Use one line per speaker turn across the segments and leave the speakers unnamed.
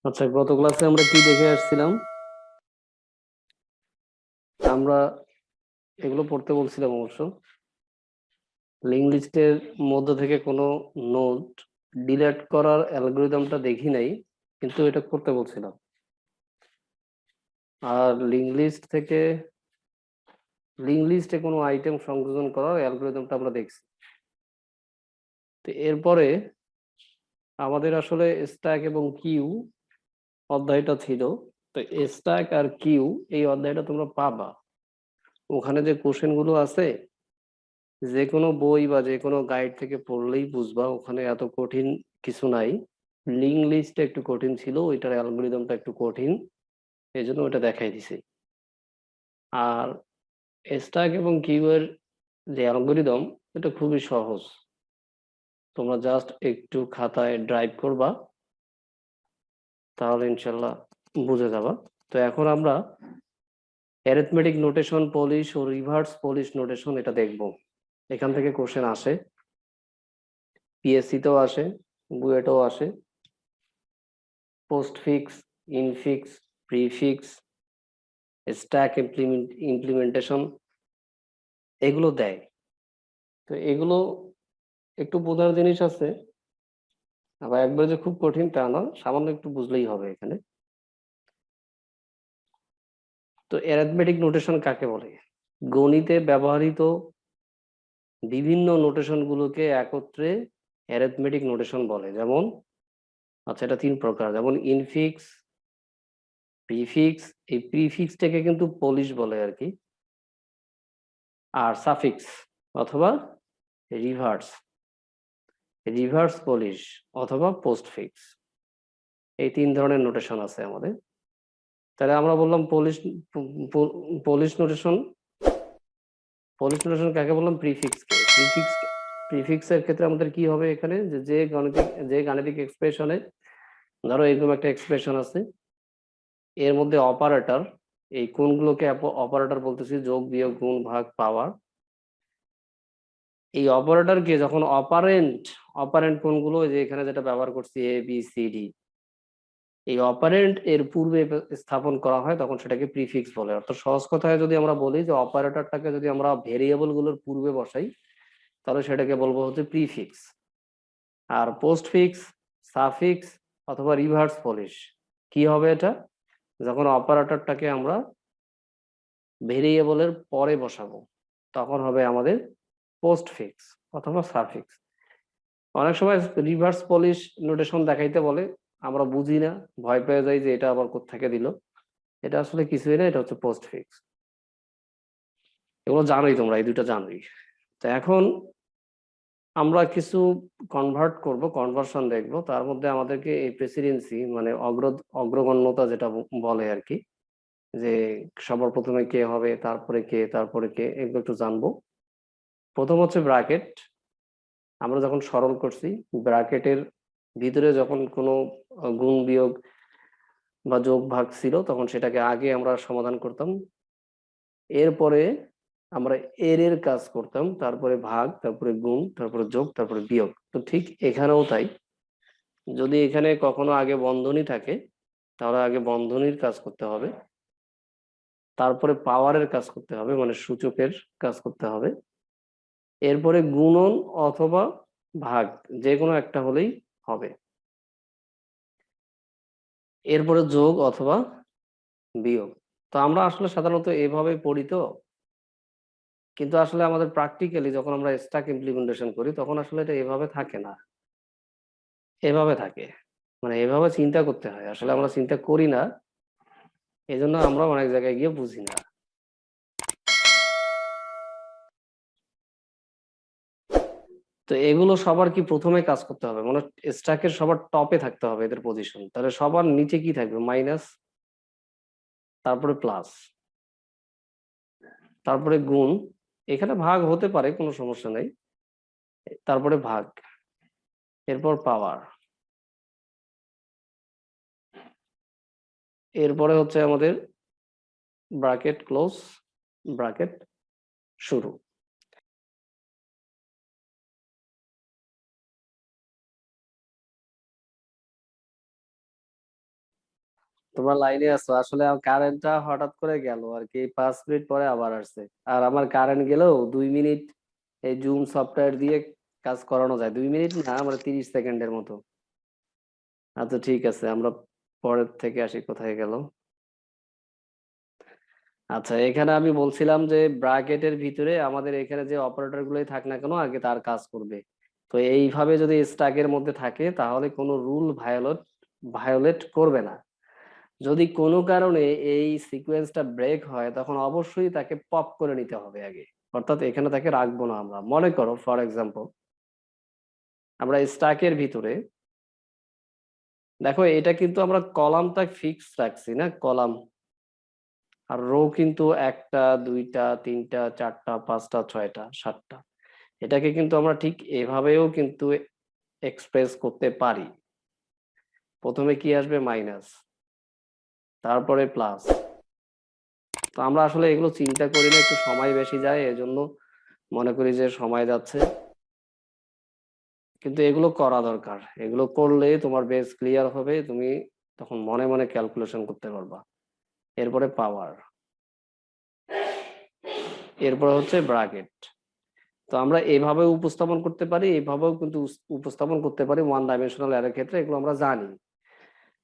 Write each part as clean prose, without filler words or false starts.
আচ্ছা, গত ক্লাসে আমরা কি দেখে আসছিলাম? আমরা এগুলো পড়তে বলছিলাম অবশ্য। লিঙ্ক লিস্টের মধ্য থেকে কোনো নোড ডিলিট করার অ্যালগরিদমটা দেখি নাই, কিন্তু এটা করতে বলছিলাম। আর লিঙ্ক লিস্টে কোনো আইটেম সংযোজন করার অ্যালগরিদমটা আমরা দেখছি। তো এরপরে আমাদের আসলে স্ট্যাক এবং কিউ অধ্যায়টা ছিল। তো স্ট্যাক আর কিউ এই অধ্যায়টা তোমরা পাবা। ওখানে যে কোশ্চেন গুলো আছে, যে কোনো বই বা যে কোনো গাইড থেকে পড়লেই বুঝবা ওখানে এত কঠিন কিছু নাই। লিঙ্ক লিস্টটা একটু কঠিন ছিল, ওইটার অ্যালগোরিদমটা একটু কঠিন, এই জন্য ওটা দেখাই দিছি। আর স্ট্যাক এবং কিউ এর যে অ্যালগোরিদম, এটা খুবই সহজ। তোমরা জাস্ট একটু খাতায় ড্রাইভ করবা, তাহলে ইনশাল্লাহ বুঝে যাবা। তো এখন আমরা অ্যারিথমেটিক নোটেশন পলিশ ও রিভার্স পলিশ নোটেশন এটা দেখব। এখান থেকে কোশ্চেন আসে, পিএসসি তেও আসে, বুয়েটেও আসে। Postfix, infix, prefix, stack implementation এগুলো দেয়। তো এগুলো একটু বোঝার জিনিস আছে, আবার একবার যে খুব কঠিন তা না, সামান্য একটু বুঝলেই হবে এখানে। তো অ্যারিথমেটিক নোটেশন কাকে বলে? গণিতে ব্যবহৃত বিভিন্ন নোটেশন গুলোকে একত্রে অ্যারিথমেটিক নোটেশন বলে। যেমন, আচ্ছা, এটা তিন প্রকার, যেমন ইনফিক্স, প্রিফিক্স, এই প্রিফিক্সটাকে কিন্তু পলিশ বলে আর কি, আর সাফিক্স অথবা রিভার্স, রিভার্স পলিশ অথবা পোস্টফিক্স, এই তিন ধরনের নোটেশন আছে আমাদের। তাহলে আমরা বললাম polish, polish notation. Polish notation কাকে বললাম? প্রিফিক্সকে। প্রিফিক্সের ক্ষেত্রে আমাদের কি হবে এখানে, যে গাণিতিক এক্সপ্রেশনে, ধরো এরকম একটা এক্সপ্রেশন আছে, এর মধ্যে অপারেটর, এই কোনগুলোকে অপারেটর বলতেছি, যোগ, বিয়োগ, গুণ, ভাগ, পাওয়ার। এই অপারেটরকে যখন অপারেন্ট, অপারেন্ট কোনগুলো, যে এখানে যেটা ব্যবহার করছি এ বি সি ডি, এই অপারেন্ট এর পূর্বে স্থাপন করা হয় তখন সেটাকে প্রিফিক্স বলে। অর্থাৎ সহজ কথায় যদি আমরা বলি যে অপারেটরটাকে যদি আমরা ভেরিয়েবল গুলোর পূর্বে বসাই, তাহলে সেটাকে বলবো হচ্ছে প্রিফিক্স। আর পোস্টফিক্স, সাফিক্স অথবা রিভার্স পলিশ কি হবে? এটা যখন অপারেটরটাকে আমরা ভেরিয়েবলের পরে বসাবো, তখন হবে আমাদের পোস্টফিক্স অথবা সাফিক্স। অনেক সময় রিভার্স পলিশ নোটেশন দেখাইতে বলে, আমরা বুঝি না, ভয় পেয়ে যাই যে এটা আবার কোত্থেকে দিল। এটা আসলে কিছুই না, এটা হচ্ছে পোস্ট ফিক্স। এগুলো জানোই তোমরা, এই দুটো জানোই। তো এখন আমরা কিছু কনভার্ট করব, কনভার্সন দেখব। তার মধ্যে আমাদেরকে এই প্রেসিডেন্সি মানে অগ্রগণ্যতা যেটা বলে আর কি, যে সবার প্রথমে কে হবে, তারপরে কে, তারপরে কে, এগুলো একটু জানবো। প্রথম হচ্ছে ব্র্যাকেট। আমরা যখন সরল করছি, ব্র্যাকেটের ভিতরে যখন কোনো গুণ, বিয়োগ বা যোগ, ভাগ ছিল, তখন সেটাকে আগে আমরা সমাধান করতাম। এরপরে আমরা এর এর কাজ করতাম, তারপরে ভাগ, তারপরে গুণ, তারপরে যোগ, তারপরে বিয়োগ। তো ঠিক এখানেও তাই। যদি এখানে কখনো আগে বন্ধনী থাকে, তাহলে আগে বন্ধনীর কাজ করতে হবে, তারপরে পাওয়ারের কাজ করতে হবে, মানে সূচকের কাজ করতে হবে, এরপরে গুণন অথবা ভাগ, যে কোনো একটা হলেই হবে, এরপরে যোগ অথবা বিয়োগ। তো আমরা আসলে সাধারণত এভাবে পড়ি। তো কিন্তু আসলে আমাদের প্র্যাকটিক্যালি যখন আমরা স্ট্যাক ইমপ্লিমেন্টেশন করি, তখন আসলে এটা এভাবে থাকে না, এভাবে থাকে। মানে এভাবে চিন্তা করতে হয়, আসলে আমরা চিন্তা করি না, এই জন্য আমরা অনেক জায়গায় গিয়ে বুঝি না। তো এগুলো সবার কি প্রথমে কাজ করতে হবে, মানে স্ট্যাকের সবার টপে থাকতে হবে এদের পজিশন, তাহলে সবার নিচে কি থাকবে? মাইনাস, তারপরে প্লাস, তারপরে গুণ, এখানে ভাগ হতে পারে, কোনো সমস্যা নেই, তারপরে ভাগ, এরপর পাওয়ার, এরপরে হচ্ছে আমাদের ব্র্যাকেট ক্লোজ, ব্র্যাকেট শুরু। তোমার লাইনে আছো আসলে, কারেন্টটা হঠাৎ করে গেল আর কি, 5 মিনিট পরে আবার আসছে। আর আমার কারেন্ট গেলেও 2 মিনিট এই জুম সফটওয়্যার দিয়ে কাজ করানো যায়, 2 মিনিট না, আমরা 30 সেকেন্ডের মতো। আচ্ছা ঠিক আছে, আমরা পরের থেকে আসি, কোথায় গেল। আচ্ছা, এখানে আমি বলছিলাম যে ব্র্যাকেটের ভিতরে আমাদের এখানে যে অপারেটর গুলোই থাক না কেন আগে তার কাজ করবে। তো এইভাবে যদি স্ট্যাকের মধ্যে থাকে তাহলে কোনো রুল ভায়োলেট করবে না। যদি কোনো কারণে এই সিকোয়েন্সটা ব্রেক হয় তখন অবশ্যই তাকে পপ করে নিতে হবে আগে, অর্থাৎ এখানে তাকে রাখবো না। আমরা মনে করো ফর এক্সাম্পল, আমরা স্ট্যাকের ভিতরে দেখো, এটা কিন্তু আমরা কলামটা ফিক্স রাখছি না, কলাম। আর রো কিন্তু 1টা 2টা 3টা 4টা 5টা 6টা 7টা। এটাকে কিন্তু আমরা ঠিক এভাবেও কিন্তু এক্সপ্রেস করতে পারি। প্রথমে কি আসবে, মাইনাস, তারপরে প্লাস। তো আমরা আসলে এগুলো চিন্তা করি না, একটু সময় বেশি যায়, এজন্য মনে করি যে সময় যাচ্ছে। কিন্তু এগুলো করা দরকার, এগুলো করলে তোমার বেস ক্লিয়ার হবে, তুমি তখন মনে মনে ক্যালকুলেশন করতে পারবা। এরপরে পাওয়ার, এরপরে হচ্ছে ব্র্যাকেট। তো আমরা এভাবে উপস্থাপন করতে পারি, এভাবেও কিন্তু উপস্থাপন করতে পারি 1 ডাইমেনশনাল অ্যারের ক্ষেত্রে, এগুলো আমরা জানি।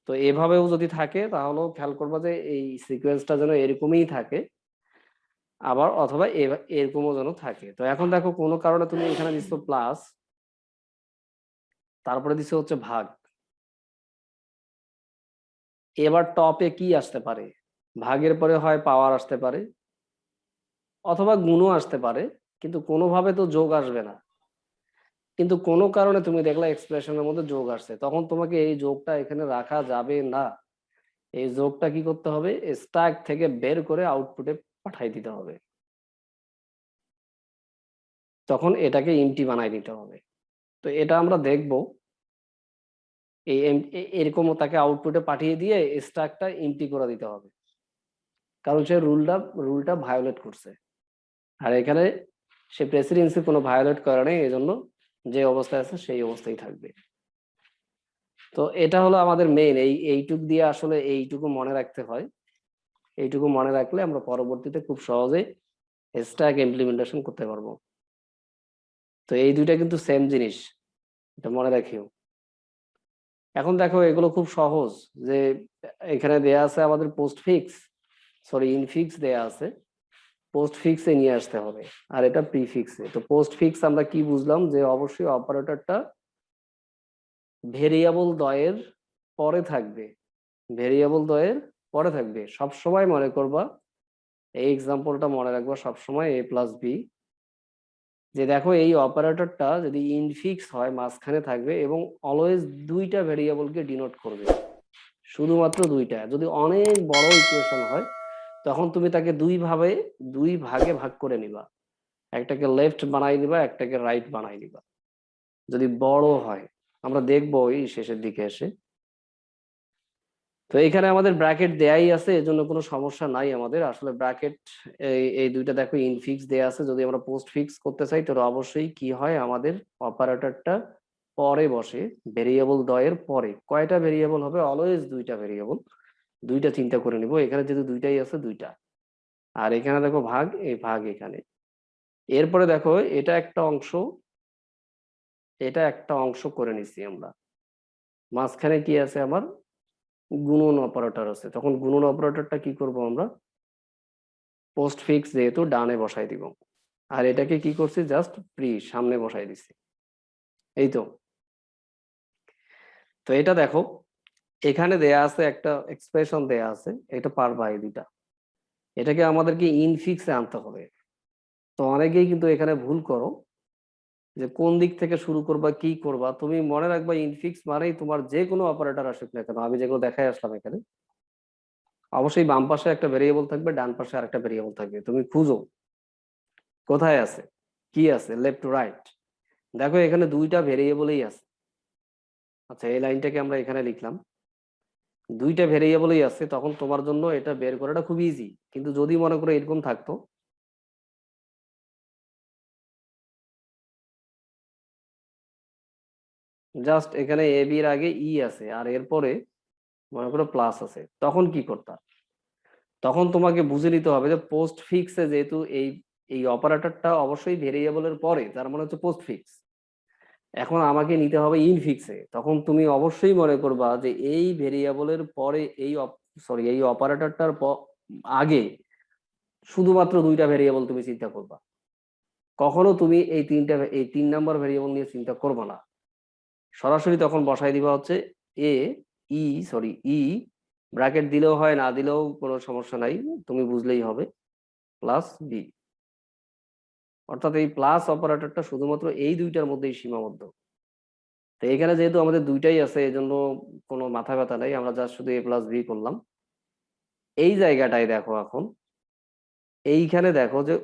তো এভাবেও যদি থাকে তাহলেও খেয়াল করবা যে এই সিকোয়েন্সটা যেন এরকমই থাকে, আবার অথবা এরকমও যেন থাকে। তো এখন দেখো, কোনো কারণে তুমি এখানে দিচ্ছ প্লাস, তারপরে দিচ্ছ হচ্ছে ভাগ। এবার টপে কি আসতে পারে, ভাগের পরে হয় পাওয়ার আসতে পারে, অথবা গুণও আসতে পারে, কিন্তু কোনোভাবে তো যোগ আসবে না। কিন্তু কোনো কারণে তুমি দেখলা এক্সপ্রেশনের মধ্যে যোগ আসছে, তখন তোমাকে এই যোগটা এখানে রাখা যাবে না। এই যোগটা কি করতে হবে, স্ট্যাক থেকে বের করে আউটপুটে পাঠাই দিতে হবে। তখন এটাকে ইমটি বানাই দিতে হবে। তো এটা আমরা দেখব, এই এরকমও তাকে আউটপুটে পাঠিয়ে দিয়ে স্ট্যাকটা ইমটি করে দিতে হবে, কারণ সে রুলটা ভায়োলেট করছে। আর এখানে সে প্রেসিডেন্সি কোনো ভায়োলেট করে নেই, এজন্য যে অবস্থায় আছে সেই অবস্থায় থাকবে। তো এটা হলো আমাদের মেইন, এইটুক দিয়ে আসলে এইটুকু মনে রাখতে হয়। এইটুকু মনে রাখলে আমরা পরবর্তীতে খুব সহজে স্ট্যাক ইমপ্লিমেন্টেশন করতে পারবো। তো এই দুইটা কিন্তু সেম জিনিস, এটা মনে রাখিও। এখন দেখো, এগুলো খুব সহজ। যে এখানে দেয়া আছে আমাদের পোস্ট ফিক্স, সরি ইনফিক্স দেয়া আছে, পোস্ট ফিক্সে নিয়ে আসতে হবে। আর এটা প্রিফিক্সে। তো পোস্ট ফিক্স আমরা কি বুঝলাম, যে অবশ্যই অপারেটরটা ভেরিয়েবল দ্বয়ের পরে থাকবে, ভেরিয়েবল দ্বয়ের পরে থাকবে সব সময়। মনে করবা, এই এক্সাম্পলটা মনে রাখবা সবসময়, a প্লাস বি। যে দেখো, এই অপারেটরটা যদি ইনফিক্স হয় মাঝখানে থাকবে এবং অলওয়েজ দুইটা ভেরিয়েবলকে ডিনোট করবে, শুধুমাত্র দুইটা। যদি অনেক বড় ইকুয়েশন হয় তখন তুমি তাকে দুই ভাগে ভাগ করে নিবা, একটাকে লেফট বানাই নিবা, একটাকে রাইট বানাই নিবা, যদি বড় হয়। আমরা দেখবো এই শেষের দিকে এসে। তো এখানে আমাদের ব্র্যাকেট দেয়াই আছে, এজন্য কোনো সমস্যা নাই আমাদের আসলে। ব্র্যাকেট এই দুইটা দেখো ইনফিক্স দেয়া আছে, যদি আমরা পোস্ট ফিক্স করতে চাই তাহলে অবশ্যই কি হয়, আমাদের অপারেটরটা পরে বসে, ভেরিয়েবল দ্বয়ের পরে। কয়টা ভেরিয়েবল হবে, অলওয়েজ দুইটা ভেরিয়েবল। দুইটা চিন্তা করে নিব, এখানে যেহেতু দুইটাই আছে দুইটা। আর এখানে দেখো ভাগ, এই ভাগ এখানে। এরপরে দেখো, এটা একটা অংশ, এটা একটা অংশ করে নিছি আমরা। মাঝখানে কি আছে আমার, গুণন অপারেটর আছে। তখন গুণন অপারেটরটা কি করব আমরা, পোস্ট ফিক্স যেহেতু ডানে বসাই দিব। আর এটাকে কি করছি, জাস্ট প্রি সামনে বসাই দিছি, এই তো। তো এটা দেখো, এখানে দেয়া আছে একটা এক্সপ্রেশন দেয়া আছে, এটা পারবা এই দুইটা। এটাকে আমাদেরকে ইনফিক্সে আনতে হবে। তো অনেকেই কিন্তু এখানে ভুল করো, যে কোন দিক থেকে শুরু করবা, কি করবা। তুমি মনে রাখবা, ইনফিক্স মানেই তোমার যে কোনো অপারেটর আসুক না কেন, আমি যেগুলো দেখাই আসলাম এখানে, অবশ্যই বাম পাশে একটা ভেরিয়েবল থাকবে, ডান পাশে আরেকটা ভেরিয়েবল থাকবে। তুমি খুঁজো কোথায় আছে, কি আছে, লেফট টু রাইট। দেখো এখানে দুইটা ভেরিয়েবলই আছে। আচ্ছা, এই লাইনটাকে আমরা এখানে লিখলাম, দুইটা ভেরিয়েবলই আছে, তখন তোমার জন্য এটা বের করাটা খুব ইজি। কিন্তু যদি মনে করো এরকম থাকতো, জাস্ট এখানে এ বির আগে ই আছে, আর এরপরে মনে করো প্লাস আছে, তখন কি করতা? তখন তোমাকে বুঝে নিতে হবে যে পোস্ট ফিক্সে যেহেতু এই এই অপারেটরটা অবশ্যই ভেরিয়েবলের পরে, তার মানে হচ্ছে পোস্ট ফিক্স। এখন আমাকে নিতে হবে ইনফিক্সে, তখন তুমি অবশ্যই মনে করবা যে এই ভেরিয়েবলের পরে এই এই অপারেটরটার আগে শুধুমাত্র দুইটা ভেরিয়েবল তুমি চিন্তা করবা। কখনো তুমি এই 3 নাম্বার ভেরিয়েবল নিয়ে চিন্তা করবা না। সরাসরি তখন বসাই দিবা হচ্ছে এ ই ই ব্র্যাকেট দিলেও হয়, না দিলেও কোনো সমস্যা নাই, তুমি বুঝলেই হবে, প্লাস বি। অর্থাৎ এই প্লাস অপারেটরটা শুধুমাত্র এই দুইটার মধ্যেই সীমাবদ্ধ। তো এখানে যেহেতু আমাদের দুইটাই আছে, এই জন্য কোনো মাথা ব্যথা নাই, আমরা জাস্ট শুধু এ প্লাস বি করলাম। এই জায়গাটায় দেখো, এখন এইখানে দেখো যে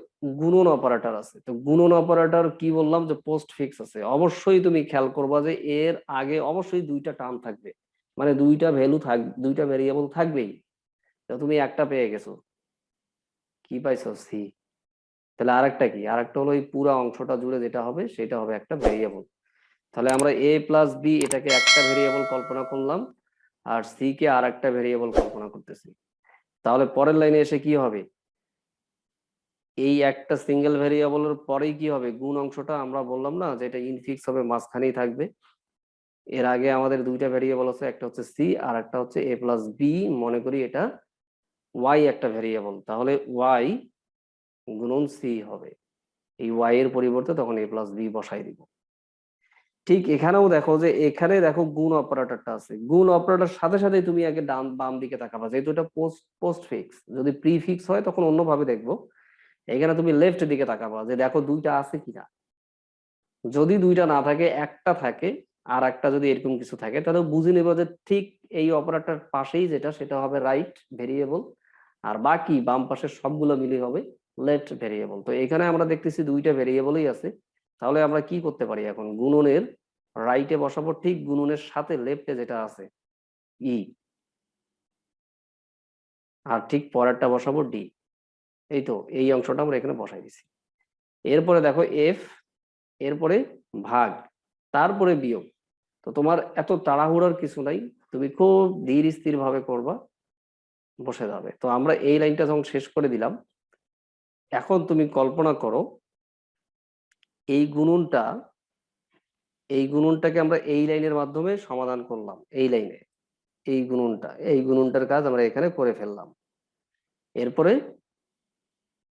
গুণন অপারেটর আছে। তো গুণন অপারেটর কি বললাম যে পোস্ট ফিক্স আছে। অবশ্যই তুমি খেয়াল করবা যে এর আগে অবশ্যই দুইটা টার্ম থাকবে, মানে দুইটা ভ্যালু দুইটা ভেরিয়েবল থাকবেই। তো তুমি একটা পেয়ে গেছো, কি পাইছো? সি। তাহলে আরেকটা কি? আরেকটা হলো এই পুরা অংশটা জুড়ে যেটা হবে সেটা হবে একটা ভেরিয়েবল। তাহলে আমরা এ প্লাস বি এটাকে একটা ভেরিয়েবল কল্পনা করলাম, আর সি কে আর একটা ভেরিয়েবল কল্পনা করতেছি। তাহলে পরের লাইনে এসে কি হবে? এই একটা সিঙ্গেল ভেরিয়েবলের পরেই কি হবে? গুণ অংশটা আমরা বললাম না যে এটা ইনফিক্স হবে, মাঝখানেই থাকবে। এর আগে আমাদের দুইটা ভেরিয়েবল আছে, একটা হচ্ছে সি আর একটা হচ্ছে এ প্লাস বি। মনে করি এটা ওয়াই একটা ভেরিয়েবল, তাহলে ওয়াই গুণন সি হবে। এই ওয়াই এর পরিবর্তে তখন এ প্লাস বি বসাই দিব। ঠিক এখানেও দেখো যে এখানে দেখো গুণ অপারেটরটা আছে। গুণ অপারেটর সাথে সাথে তুমি আগে ডান বাম দিকে তাকাবা, যেহেতু এটা পোস্ট পোস্ট ফিক্স। যদি প্রি ফিক্স হয় তখন অন্যভাবে দেখবো। এখানে তুমি লেফট দিকে তাকাবা যে দেখো দুইটা আছে কিনা। যদি দুইটা না থাকে, একটা থাকে, আর একটা যদি এরকম কিছু থাকে, তাহলে বুঝে নেবো যে ঠিক এই অপারেটর পাশেই যেটা সেটা হবে রাইট ভেরিয়েবল, আর বাকি বাম পাশের সবগুলো মিলে হবে লেফট ভেরিয়েবল। তো এখানে আমরা দেখতেছি দুইটা ভেরিয়েবলই আছে। তাহলে আমরা কি করতে পারি? এখন গুণনের রাইটে বসাবো ঠিক গুণনের সাথে লেফটে যেটা আছে ই, আর ঠিক পরেরটা বসাবো ডি। এই তো এই অংশটা আমরা এখানে বসাই দিছি। এরপরে দেখো এফ, এরপরে ভাগ, তারপরে বিয়োগ। তো তোমার এত তাড়াহুড়ার কিছু নাই, তুমি খুব ধীর স্থির ভাবে করবা, বসে যাবে। তো আমরা এই লাইনটা যখন শেষ করে দিলাম, এখন তুমি কল্পনা করো এই গুণনটা, এই গুণনটাকে আমরা এই লাইনের মাধ্যমে সমাধান করলাম। এই লাইনে এই গুণনটার কাজ আমরা এখানে করে ফেললাম। এরপরে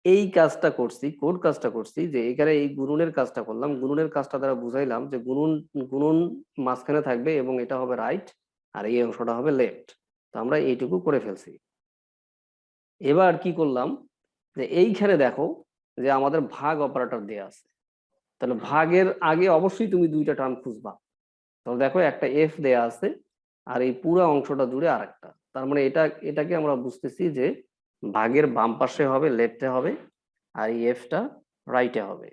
এই কাজটা করছি, কোড কাজটা করছি, যে এখানে এই গুণনের কাজটা করলাম। গুণনের কাজটা দ্বারা বুঝাইলাম যে গুণন মাঝখানে থাকবে এবং এটা হবে রাইট, আর এই অংশটা হবে লেফট। তো আমরা এইটুকু করে ফেলছি। এবার কি করলাম যে এইখানে দেখো যে আমাদের ভাগ অপারেটর দেয়া আছে। তাহলে ভাগের আগে অবশ্যই তুমি দুইটা টার্ম খুঁজবা। তাহলে দেখো একটা এফ দেয়া আছে, আর এই পুরো অংশটা জুড়ে আরেকটা। তার মানে এটাকে আমরা বুঝতেছি যে ভাগের বাম পাশে হবে, লেফটে হবে, আর এই এফটা রাইটে হবে।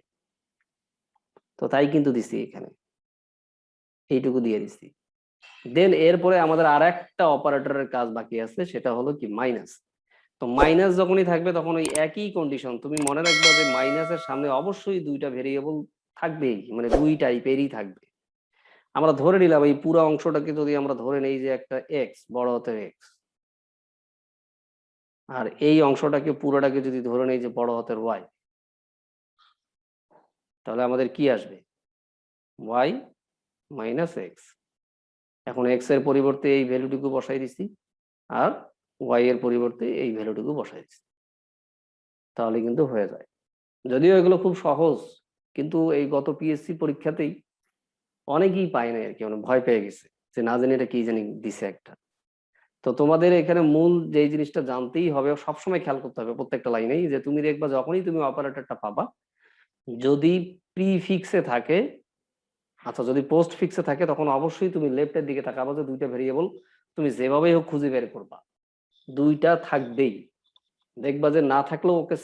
তো তাই কিন্তু দিছি এখানে, এইটুকু দিয়ে দিছি। দেন এরপরে আমাদের আর একটা অপারেটরের কাজ বাকি আছে, সেটা হলো কি মাইনাস। তো মাইনাস যখনই থাকবে তখন ওই একই কন্ডিশন, তুমি মনে রাখবে যে মাইনাসের সামনে অবশ্যই দুইটা ভেরিয়েবল থাকবেই, মানে দুই টাইপেরই থাকবে। আমরা ধরে নিলাম এই পুরো অংশটাকে যদি আমরা ধরে নেই যে একটা এক্স, বড় হাতের এক্স, আর এই অংশটাকে পুরোটাকে যদি ধরে নেই যে বড় হাতের ওয়াই, তাহলে আমাদের কি আসবে? Y minus X. এখন এক্স এর পরিবর্তে এই ভ্যালুটুকু বসাই দিছি, আর ওয়াই এর পরিবর্তে এই ভ্যালুটুকু বসাই দিছি, তাহলে কিন্তু হয়ে যায়। যদিও এগুলো খুব সহজ, কিন্তু এই গত পিএসসি পরীক্ষাতেই অনেকেই পায় না আর কি, মানে ভয় পেয়ে গেছে যে না জানি এটা কি জানি দিছে একটা। তো তোমাদের এখানে মূল যে জিনিসটা জানতেই হবে, সবসময় খেয়াল করতে হবে প্রত্যেকটা লাইনেই, যে তুমি দেখবা যখনই তুমি অপারেটরটা পাবা, যদি প্রিফিক্সে থাকে, আচ্ছা যদি পোস্ট ফিক্সে থাকে, তখন অবশ্যই তুমি লেফটের দিকে তাকাবা যে দুইটা ভেরিয়েবল তুমি যেভাবেই হোক খুঁজে বের করবা, দুইটা থাকবেই। দেখবা যে না থাকলেও ওকে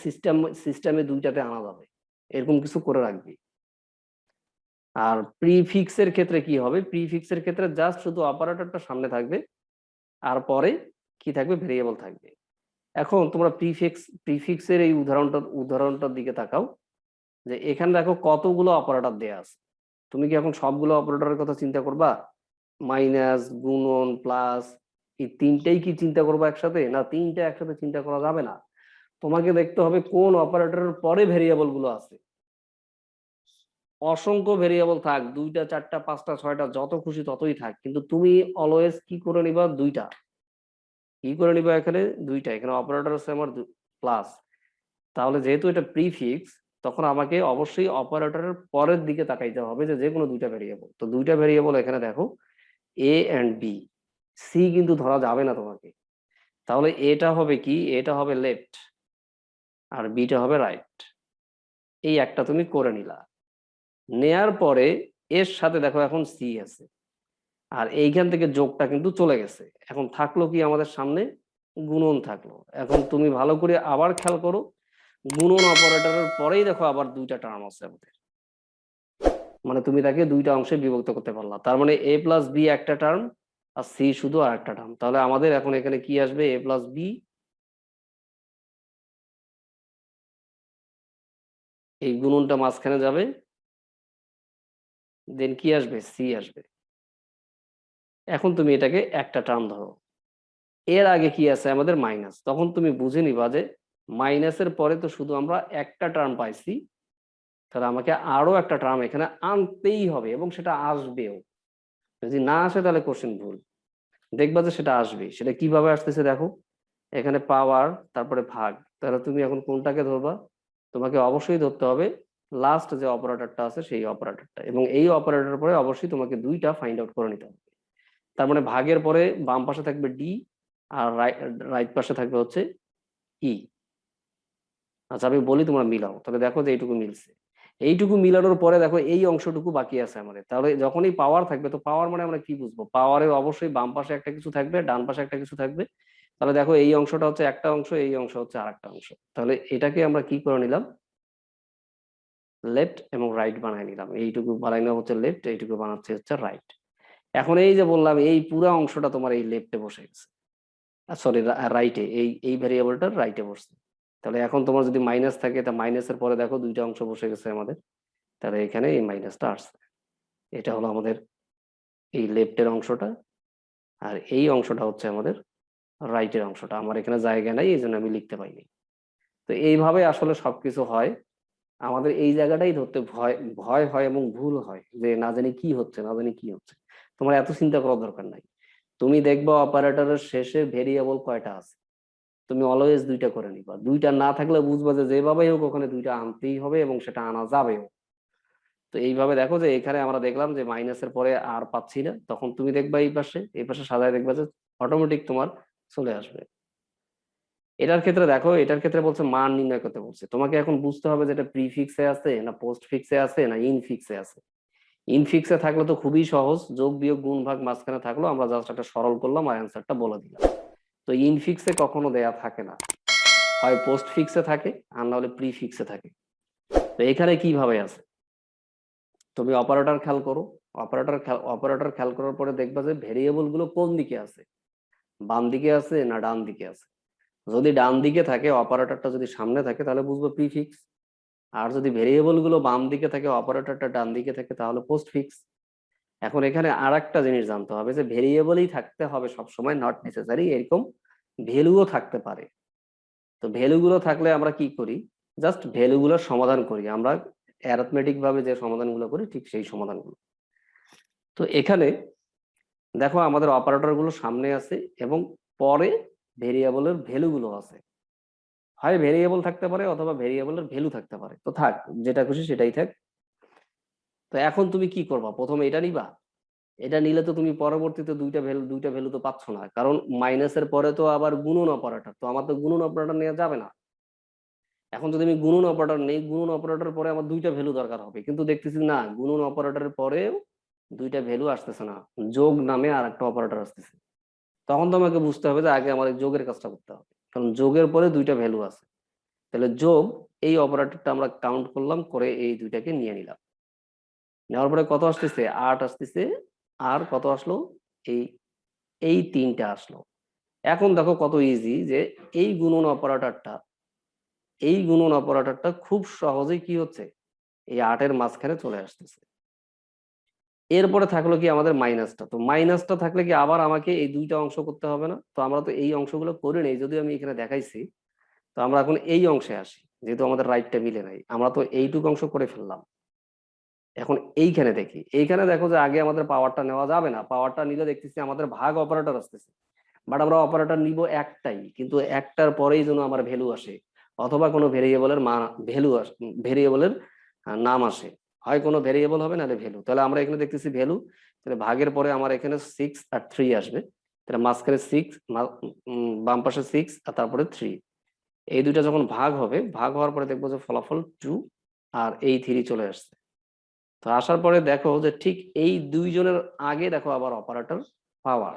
সিস্টেমে দুইটাতে আনা যাবে, এরকম কিছু করে রাখবি। আর প্রিফিক্সের ক্ষেত্রে কি হবে? প্রিফিক্সের ক্ষেত্রে জাস্ট শুধু অপারেটরটা সামনে থাকবে, আর পরে কি থাকবে? ভেরিয়েবল থাকবে। এখন তোমরা প্রিফিক্সের এই উদাহরণটার দিকে তাকাও, যে এখানে দেখো কতগুলো অপারেটর দেয়া আছে। তুমি কি এখন সবগুলো অপারেটরের কথা চিন্তা করবা? মাইনাস, গুণন, প্লাস, এই তিনটেই কি চিন্তা করবো একসাথে? না, তিনটা একসাথে চিন্তা করা যাবে না। তোমাকে দেখতে হবে কোন অপারেটরের পরে ভেরিয়েবল গুলো আছে। অসংখ্য ভেরিয়েবল থাক, 2টা 4টা 5টা 6টা যত খুশি ততই থাক, কিন্তু তুমি অলওয়েজ কি করে নিবা? দুইটা। কি করে নিবা? এখানে দুইটা, এখানে অপারেটর আছে আমার প্লাস। তাহলে যেহেতু এটা প্রিফিক্স, তখন আমাকে অবশ্যই অপারেটরের পরের দিকে তাকাইতে হবে যে যে কোনো দুইটা ভেরিয়েবল। তো দুইটা ভেরিয়েবল এখানে দেখো, এ এন্ড বি। সি কিন্তু ধরা যাবে না তোমাকে। তাহলে এটা হবে কি? এটা হবে লেফট আর বিটা হবে রাইট। এই একটা তুমি করে নিলা। নেয়ার পরে এর সাথে দেখো এখন সি আছে, আর এইখান থেকে যোগটা কিন্তু চলে গেছে। এখন থাকলো কি আমাদের সামনে? গুণন থাকলো। এখন তুমি ভালো করে আবার খেয়াল করো, গুণন অপারেটরের পরেই দেখো আবার দুইটা টার্ম আছে আমাদের। মানে তুমি তাকে দুইটা অংশে বিভক্ত করতে পারলা। তার মানে এ প্লাস বি একটা টার্ম, আর সি শুধু আর একটা টার্ম। তাহলে আমাদের এখন এখানে কি আসবে? এ প্লাস বি, এই গুণনটা মাঝখানে যাবে, দেন কি আসবে? সি আসবে। এখন তুমি এটাকে একটা টার্ম ধরো। এর আগে কি আছে আমাদের? মাইনাস। তখন তুমি বুঝে নিবা যে মাইনাসের পরে তো শুধু আমরা একটা টার্ম পাইছি, তাহলে আমাকে আরো একটা টার্ম এখানে আনতেই হবে, এবং সেটা আসবেও। যদি না আসে তাহলে কোশ্চেন ভুল। দেখবা যে সেটা আসবে। সেটা কিভাবে আসতেছে দেখো, এখানে পাওয়ার, তারপরে ভাগ। তাহলে তুমি এখন কোনটাকে ধরবা? তোমাকে অবশ্যই ধরতে হবে লাস্ট যে অপারেটরটা আছে সেই অপারেটরটা, এবং এই অপারেটর পরে অবশ্যই তোমাকে দুইটা ফাইন্ড আউট করে নিতে হবে। তার মানে ভাগের পরে বাম পাশে থাকবে ডি, আর রাইট পাশে থাকবে হচ্ছে ই। আচ্ছা আমি বলি, তোমরা মিলাও। তাহলে দেখো যে এইটুকু মিলছে। এইটুকু মিলানোর পরে দেখো এই অংশটুকু বাকি আছে আমাদের। তাহলে যখনই পাওয়ার থাকবে, তো পাওয়ার মানে আমরা কি বুঝবো? পাওয়ারে অবশ্যই বাম পাশে একটা কিছু থাকবে, ডান পাশে একটা কিছু থাকবে। তাহলে দেখো এই অংশটা হচ্ছে একটা অংশ, এই অংশ হচ্ছে আর একটা অংশ। তাহলে এটাকে আমরা কি করে নিলাম? লেফট এবং রাইট বানাই নিলাম। এইটুকু বানাইলাম হচ্ছে লেফট, এইটুকু বানাচ্ছে হচ্ছে রাইট। এখন এই যে বললাম, এই পুরো অংশটা তোমার এই লেফটে বসে গেছে, সরি রাইটে, এই ভ্যারিয়েবলটার রাইটে বসছে। তাহলে এখন তোমার যদি মাইনাস থাকে, তা মাইনাসের পরে দেখো দুইটা অংশ বসে গেছে আমাদের। তাহলে এখানে এই মাইনাসটা আসছে। এটা হলো আমাদের এই লেফটের অংশটা, আর এই অংশটা হচ্ছে আমাদের রাইটের অংশটা। আমার এখানে জায়গা নাই, এই জন্য আমি লিখতে পাইনি। তো এইভাবে আসলে সবকিছু হয়। আমাদের এই জায়গাটাই ধরতে ভয় ভয় হয় এবং ভুল হয়, যে না জানি কি হচ্ছে, না জানি কি হচ্ছে। তোমার এত চিন্তা করার দরকার নাই। তুমি দেখবা অপারেটরের শেষে ভেরিয়েবল কয়টা আছে, তুমি অলওয়েজ দুইটা করে নিবা। দুইটা না থাকলে বুঝবা যে যেভাবেই হোক ওখানে দুইটা আনতেই হবে, এবং সেটা আনা যাবেও। তো এইভাবে দেখো যে এখানে আমরা দেখলাম যে মাইনাসের পরে আর পাচ্ছি না, তখন তুমি দেখবা এই পাশে সাজায় দেখবা যে অটোমেটিক তোমার চলে আসবে। এটার ক্ষেত্রে দেখো, এটার ক্ষেত্রে বলছে মান নির্ণয় করতে বলছে। তোমাকে এখন বুঝতে হবে যে এটা প্রিফিক্সে আছে না পোস্ট ফিক্সে আছে না ইনফিক্সে আছে। ইনফিক্সে থাকলে তো খুবই সহজ, যোগ বিয়োগ গুণ ভাগ মাঝখানে থাকলো, আমরা জাস্ট একটা সরল করলাম আর অ্যান্সারটা বলে দিলাম। তো ইনফিক্সে কখনো দেয়া থাকে না, হয় পোস্ট ফিক্সে থাকে আর না হলে প্রিফিক্সে থাকে। তো এখানে কিভাবে আছে? তুমি অপারেটর খেয়াল করো। অপারেটর খেয়াল করার পরে দেখবা যে ভেরিয়েবল গুলো কোন দিকে আছে, বাম দিকে আছে না ডান দিকে আছে। যদি ডান দিকে থাকে, অপারেটরটা যদি সামনে থাকে, তাহলে বুঝবো প্রিফিক্স। আর যদি ভেরিয়েবল গুলো বাম দিকে থাকে, অপারেটরটা ডান দিকে থাকে, তাহলে পোস্ট ফিক্স। এখন এখানে আর একটা জিনিস জানতে হবে যে ভেরিয়েবলই থাকতে হবে সবসময়, নট নেসেসারি এরকম ভ্যালুও থাকতে পারে। তো ভ্যালু গুলো থাকলে আমরা কি করি? জাস্ট ভ্যালু গুলোর সমাধান করি আমরা, অ্যারিথমেটিক ভাবে যে সমাধানগুলো করি ঠিক সেই সমাধানগুলো। তো এখানে দেখো আমাদের অপারেটর গুলো সামনে আছে, এবং পরে ভেরিয়েবলের ভ্যালু গুলো আছে। হয় ভেরিয়েবল থাকতে পারে অথবা ভেরিয়েবলের ভ্যালু থাকতে পারে, তো থাক, যেটা খুশি সেটাই থাক। তো এখন তুমি কি করবা? প্রথমে এটা নিবা। এটা নিলে তো তুমি পরবর্তীতে দুইটা ভ্যালু তো পাচ্ছ না, কারণ মাইনাসের পরে তো আবার গুণন অপারেটর, তো আমার তো গুণন অপারেটর নেওয়া যাবে না। এখন যদি আমি গুণন অপারেটর নেই, গুণন অপারেটর পরে আমার দুইটা ভ্যালু দরকার হবে, কিন্তু দেখতেছি না গুণন অপারেটরের পরেও দুইটা ভ্যালু আসতেছে না, যোগ নামে আর একটা অপারেটর আসতেছে। তখন তো আমাকে বুঝতে হবে যে আগে আমাদের যোগের কাজটা করতে হবে, কারণ যোগের পরে দুইটা ভ্যালু আছে। তাহলে যোগ, এই অপারেটরটা আমরা কাউন্ট করলাম, করে এই দুইটাকে নিয়ে নিলাম। নেওয়ার পরে কত আসতেছে? 8 আসতেছে। আর কত আসলো? এই এই তিনটা আসলো। এখন দেখো কত ইজি যে এই গুণন অপারেটরটা, খুব সহজেই কি হচ্ছে, এই 8-এর মাঝখানে চলে আসতেছে। এরপরে থাকলো কি আমাদের মাইনাসটা, তো মাইনাসটা থাকলে কি আবার আমাকে এই দুইটা অংশ করতে হবে না? তো আমরা তো এই অংশগুলো করে নেই, যদিও আমি এখানে দেখাইছি। তো আমরা এখন এই অংশে আসি, যেহেতু আমাদের রাইটটা মিলে নাই, আমরা তো এইটুকু অংশ করে ফেললাম। এখন এইখানে দেখি, এইখানে দেখো যে আগে আমাদের পাওয়ারটা নেওয়া যাবে না, পাওয়ারটা নিলে দেখতেছি আমাদের ভাগ অপারেটর আসতেছে। বাট আমরা অপারেটর নিব একটাই, কিন্তু একটার পরেই যেন আমার ভ্যালু আসে, অথবা কোনো ভেরিয়েবলের মান ভ্যালু ভেরিয়েবলের নাম আসে। হয় কোনো ভেরিয়েবল হবে, নাহলে ভ্যালু। তাহলে আমরা এখানে দেখতেছি ভ্যালু, তাহলে ভাগের পরে আমার এখানে 6 আর 3 আসবে। তাহলে মাঝখানে 6, বাম পাশে 6 আর তারপরে 3। এই দুইটা যখন ভাগ হবে, ভাগ হওয়ার পরে দেখবো যে ফলাফল 2 আর এই 3 চলে আসছে। তো আসার পরে দেখো যে ঠিক এই দুইজনের আগে দেখো আবার অপারেটর পাওয়ার,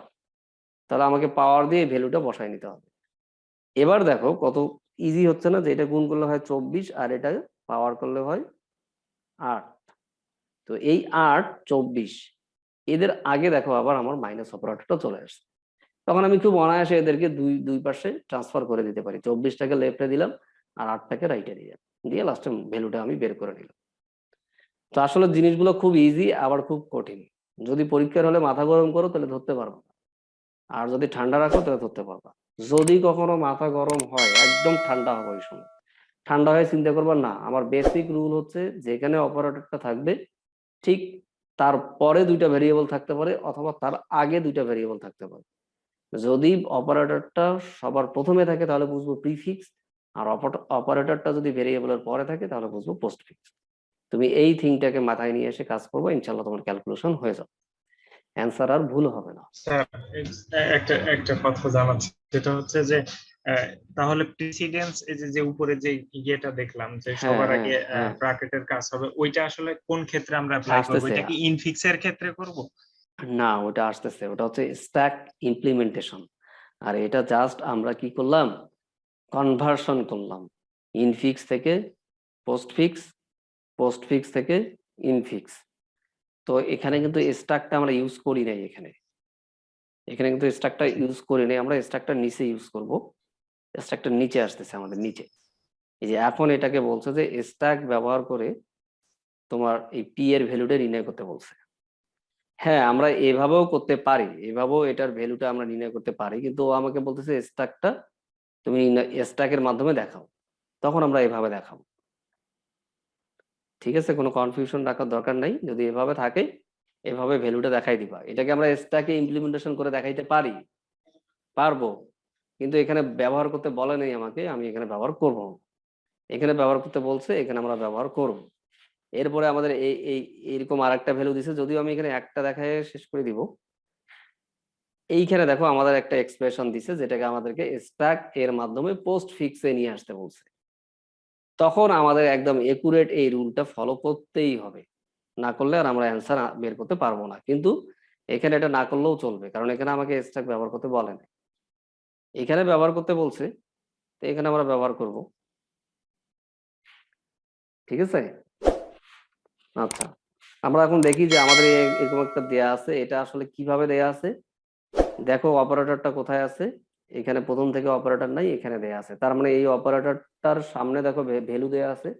তাহলে আমাকে পাওয়ার দিয়ে ভ্যালুটা বসায় নিতে হবে। এবার দেখো কত ইজি হচ্ছে না, যে এটা গুণ করলে হয় 24 আর এটা পাওয়ার করলে হয় 8। তো এই 8, 24 এদের আগে দেখো আবার আমার মাইনাস অপারেটরটা চলে আসছে। তখন আমি খুব অনায়াসে এদেরকে দুই দুই পাশে ট্রান্সফার করে দিতে পারি। 24টাকে লেফটে দিলাম আর 8টাকে রাইটে দিলাম, দিয়ে লাস্টে ভ্যালুটা আমি বের করে নিলাম। তো আসলে জিনিসগুলো খুব ইজি, আবার খুব কঠিন। যদি পরীক্ষার হলে মাথা গরম করো তাহলে ধরতে পারবো, আর যদি ঠান্ডা রাখো তাহলে ধরতে পারবা। যদি কখনো মাথা গরম হয়, একদম ঠান্ডা হবে ওই সময়। ঠান্ডা হয়ে চিন্তা করবা না, আমার বেসিক রুল হচ্ছে যেখানে অপারেটরটা থাকবে ঠিক তারপরে দুইটা ভেরিয়েবল থাকতে পারে, অথবা তার আগে দুইটা ভেরিয়েবল থাকতে পারে। যদি অপারেটরটা সবার প্রথমে থাকে তাহলে বুঝবো প্রিফিক্স, আর অপারেটরটা যদি ভেরিয়েবলের পরে থাকে তাহলে বুঝবো পোস্টফিক্স। তুমি এই থিংটাকে মাথায় নিয়ে এসে কাজ করবো, ইনশাল্লাহ তোমার ক্যালকুলেশন হয়ে যাবে, অ্যান্সার আর ভুল হবে না।
স্যার, একটা একটা কথা জানার, সেটা হচ্ছে যে আহ, তাহলে প্রিসিডেন্স, এই যে যে উপরে যে ইয়েটা দেখলাম যে
হ্যাঁ,
সবার
হ্যাঁ,
আগে
হ্যাঁ,
ব্র্যাকেটের কাজ হবে, ওইটা আসলে কোন ক্ষেত্রে আমরা অ্যাপ্লাই করবো?
আসতেছে।
এটা কি ইনফিক্সের ক্ষেত্রে করব?
না, ওটা আসতেছে, ওটা হচ্ছে স্ট্যাক ইমপ্লিমেন্টেশন। আর এটা জাস্ট আমরা কি করলাম, কনভার্সন করলাম ইনফিক্স থেকে পোস্টফিক্স, পোস্টফিক্স থেকে ইনফিক্স। তো এখানে কিন্তু স্ট্যাকটা আমরা ইউজ করি নাই, এখানে এখানে কিন্তু স্ট্যাকটা ইউজ করি নাই, আমরা স্ট্যাকটা নিচে ইউজ করব। স্ট্যাকটা নিচে আসতেছে আমাদের নিচে। এই যে এখন এটাকে বলছে যে স্ট্যাক ব্যবহার করে তোমার এই পি এর ভ্যালুটা নির্ণয় করতে বলছে। হ্যাঁ, আমরা এভাবেও করতে পারি, এভাবেও এটার ভ্যালুটা আমরা নির্ণয় করতে পারি, কিন্তু ও আমাকে বলতেছে স্ট্যাকটা তুমি স্ট্যাকের মাধ্যমে দেখাও। তখন আমরা এভাবে দেখাবো। ঠিক আছে, কোনো কনফিউশন রাখার দরকার নাই। যদি এভাবে থাকে, এভাবে ভ্যালুটা দেখাই দিবা। এটাকে আমরা স্ট্যাকে ইমপ্লিমেন্টেশন করে দেখাইতে পারি, পারবো, কিন্তু এখানে ব্যবহার করতে বলে নেই আমাকে, আমি এখানে ব্যবহার করব। এখানে ব্যবহার করতে বলছে, এখানে আমরা ব্যবহার করব। এরপরে আমাদের এই এই এইরকম আরেকটা ভ্যালু দিছে, যদিও আমি এখানে একটা দেখায় শেষ করে দিব। এইখানে দেখো আমাদের একটা এক্সপ্রেশন দিছে, যেটাকে আমাদেরকে স্ট্যাক এর মাধ্যমে পোস্ট ফিক্সে নিয়ে আসতে বলছে। তখন আমাদের একদম একুরেট এই রুলটা ফলো করতেই হবে, না করলে আর আমরা অ্যান্সার বের করতে পারবো না। কিন্তু এখানে এটা না করলেও চলবে, কারণ এখানে আমাকে স্ট্যাক ব্যবহার করতে বলে না, এখানে ব্যবহার করতে বলছে, তো এখানে আমরা ব্যবহার করব। ঠিক আছে। আচ্ছা, আমরা এখন দেখি যে আমাদের এরকম একটা দেয়া আছে, এটা আসলে কিভাবে দেয়া আছে। দেখো অপারেটরটা কোথায় আছে, এখানে প্রথম থেকে অপারেটর নাই, এখানে দেয়া আছে। তার মানে এই অপারেটরটার সামনে দেখো ভ্যালু দেয়া আছে।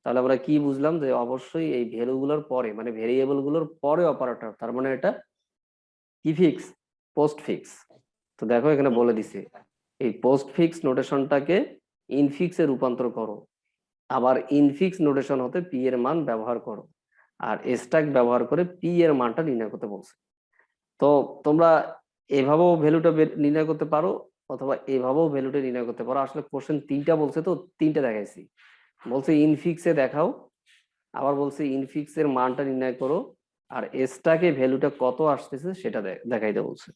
তাহলে আমরা কি বুঝলাম, যে অবশ্যই এই ভ্যালু গুলোর পরে, মানে ভেরিয়েবল গুলোর পরে অপারেটর, তার মানে এটা কি ফিক্স, পোস্ট ফিক্স। তো দেখো এখানে বলে দিছে এই পোস্ট ফিক্স নোটেশনটাকে ইনফিক্সে রূপান্তর করো, আবার ইনফিক্স নোটেশন হতে পি এর মান ব্যবহার করো, আর স্ট্যাক ব্যবহার করে পি এর মানটা নির্ণয় করতে বলছে। তো তোমরা এভাবেও ভ্যালুটা নির্ণয় করতে পারো, অথবা এভাবেও ভ্যালুটা নির্ণয় করতে পারো। আসলে কোশ্চেন তিনটা বলছে, তো তিনটা দেখাইছি। বলছে ইনফিক্সে দেখাও, আবার বলছে ইনফিক্স এর মানটা নির্ণয় করো, আর এসটাকে ভ্যালুটা কত আসতেছে সেটা দেখাইতে বলছে।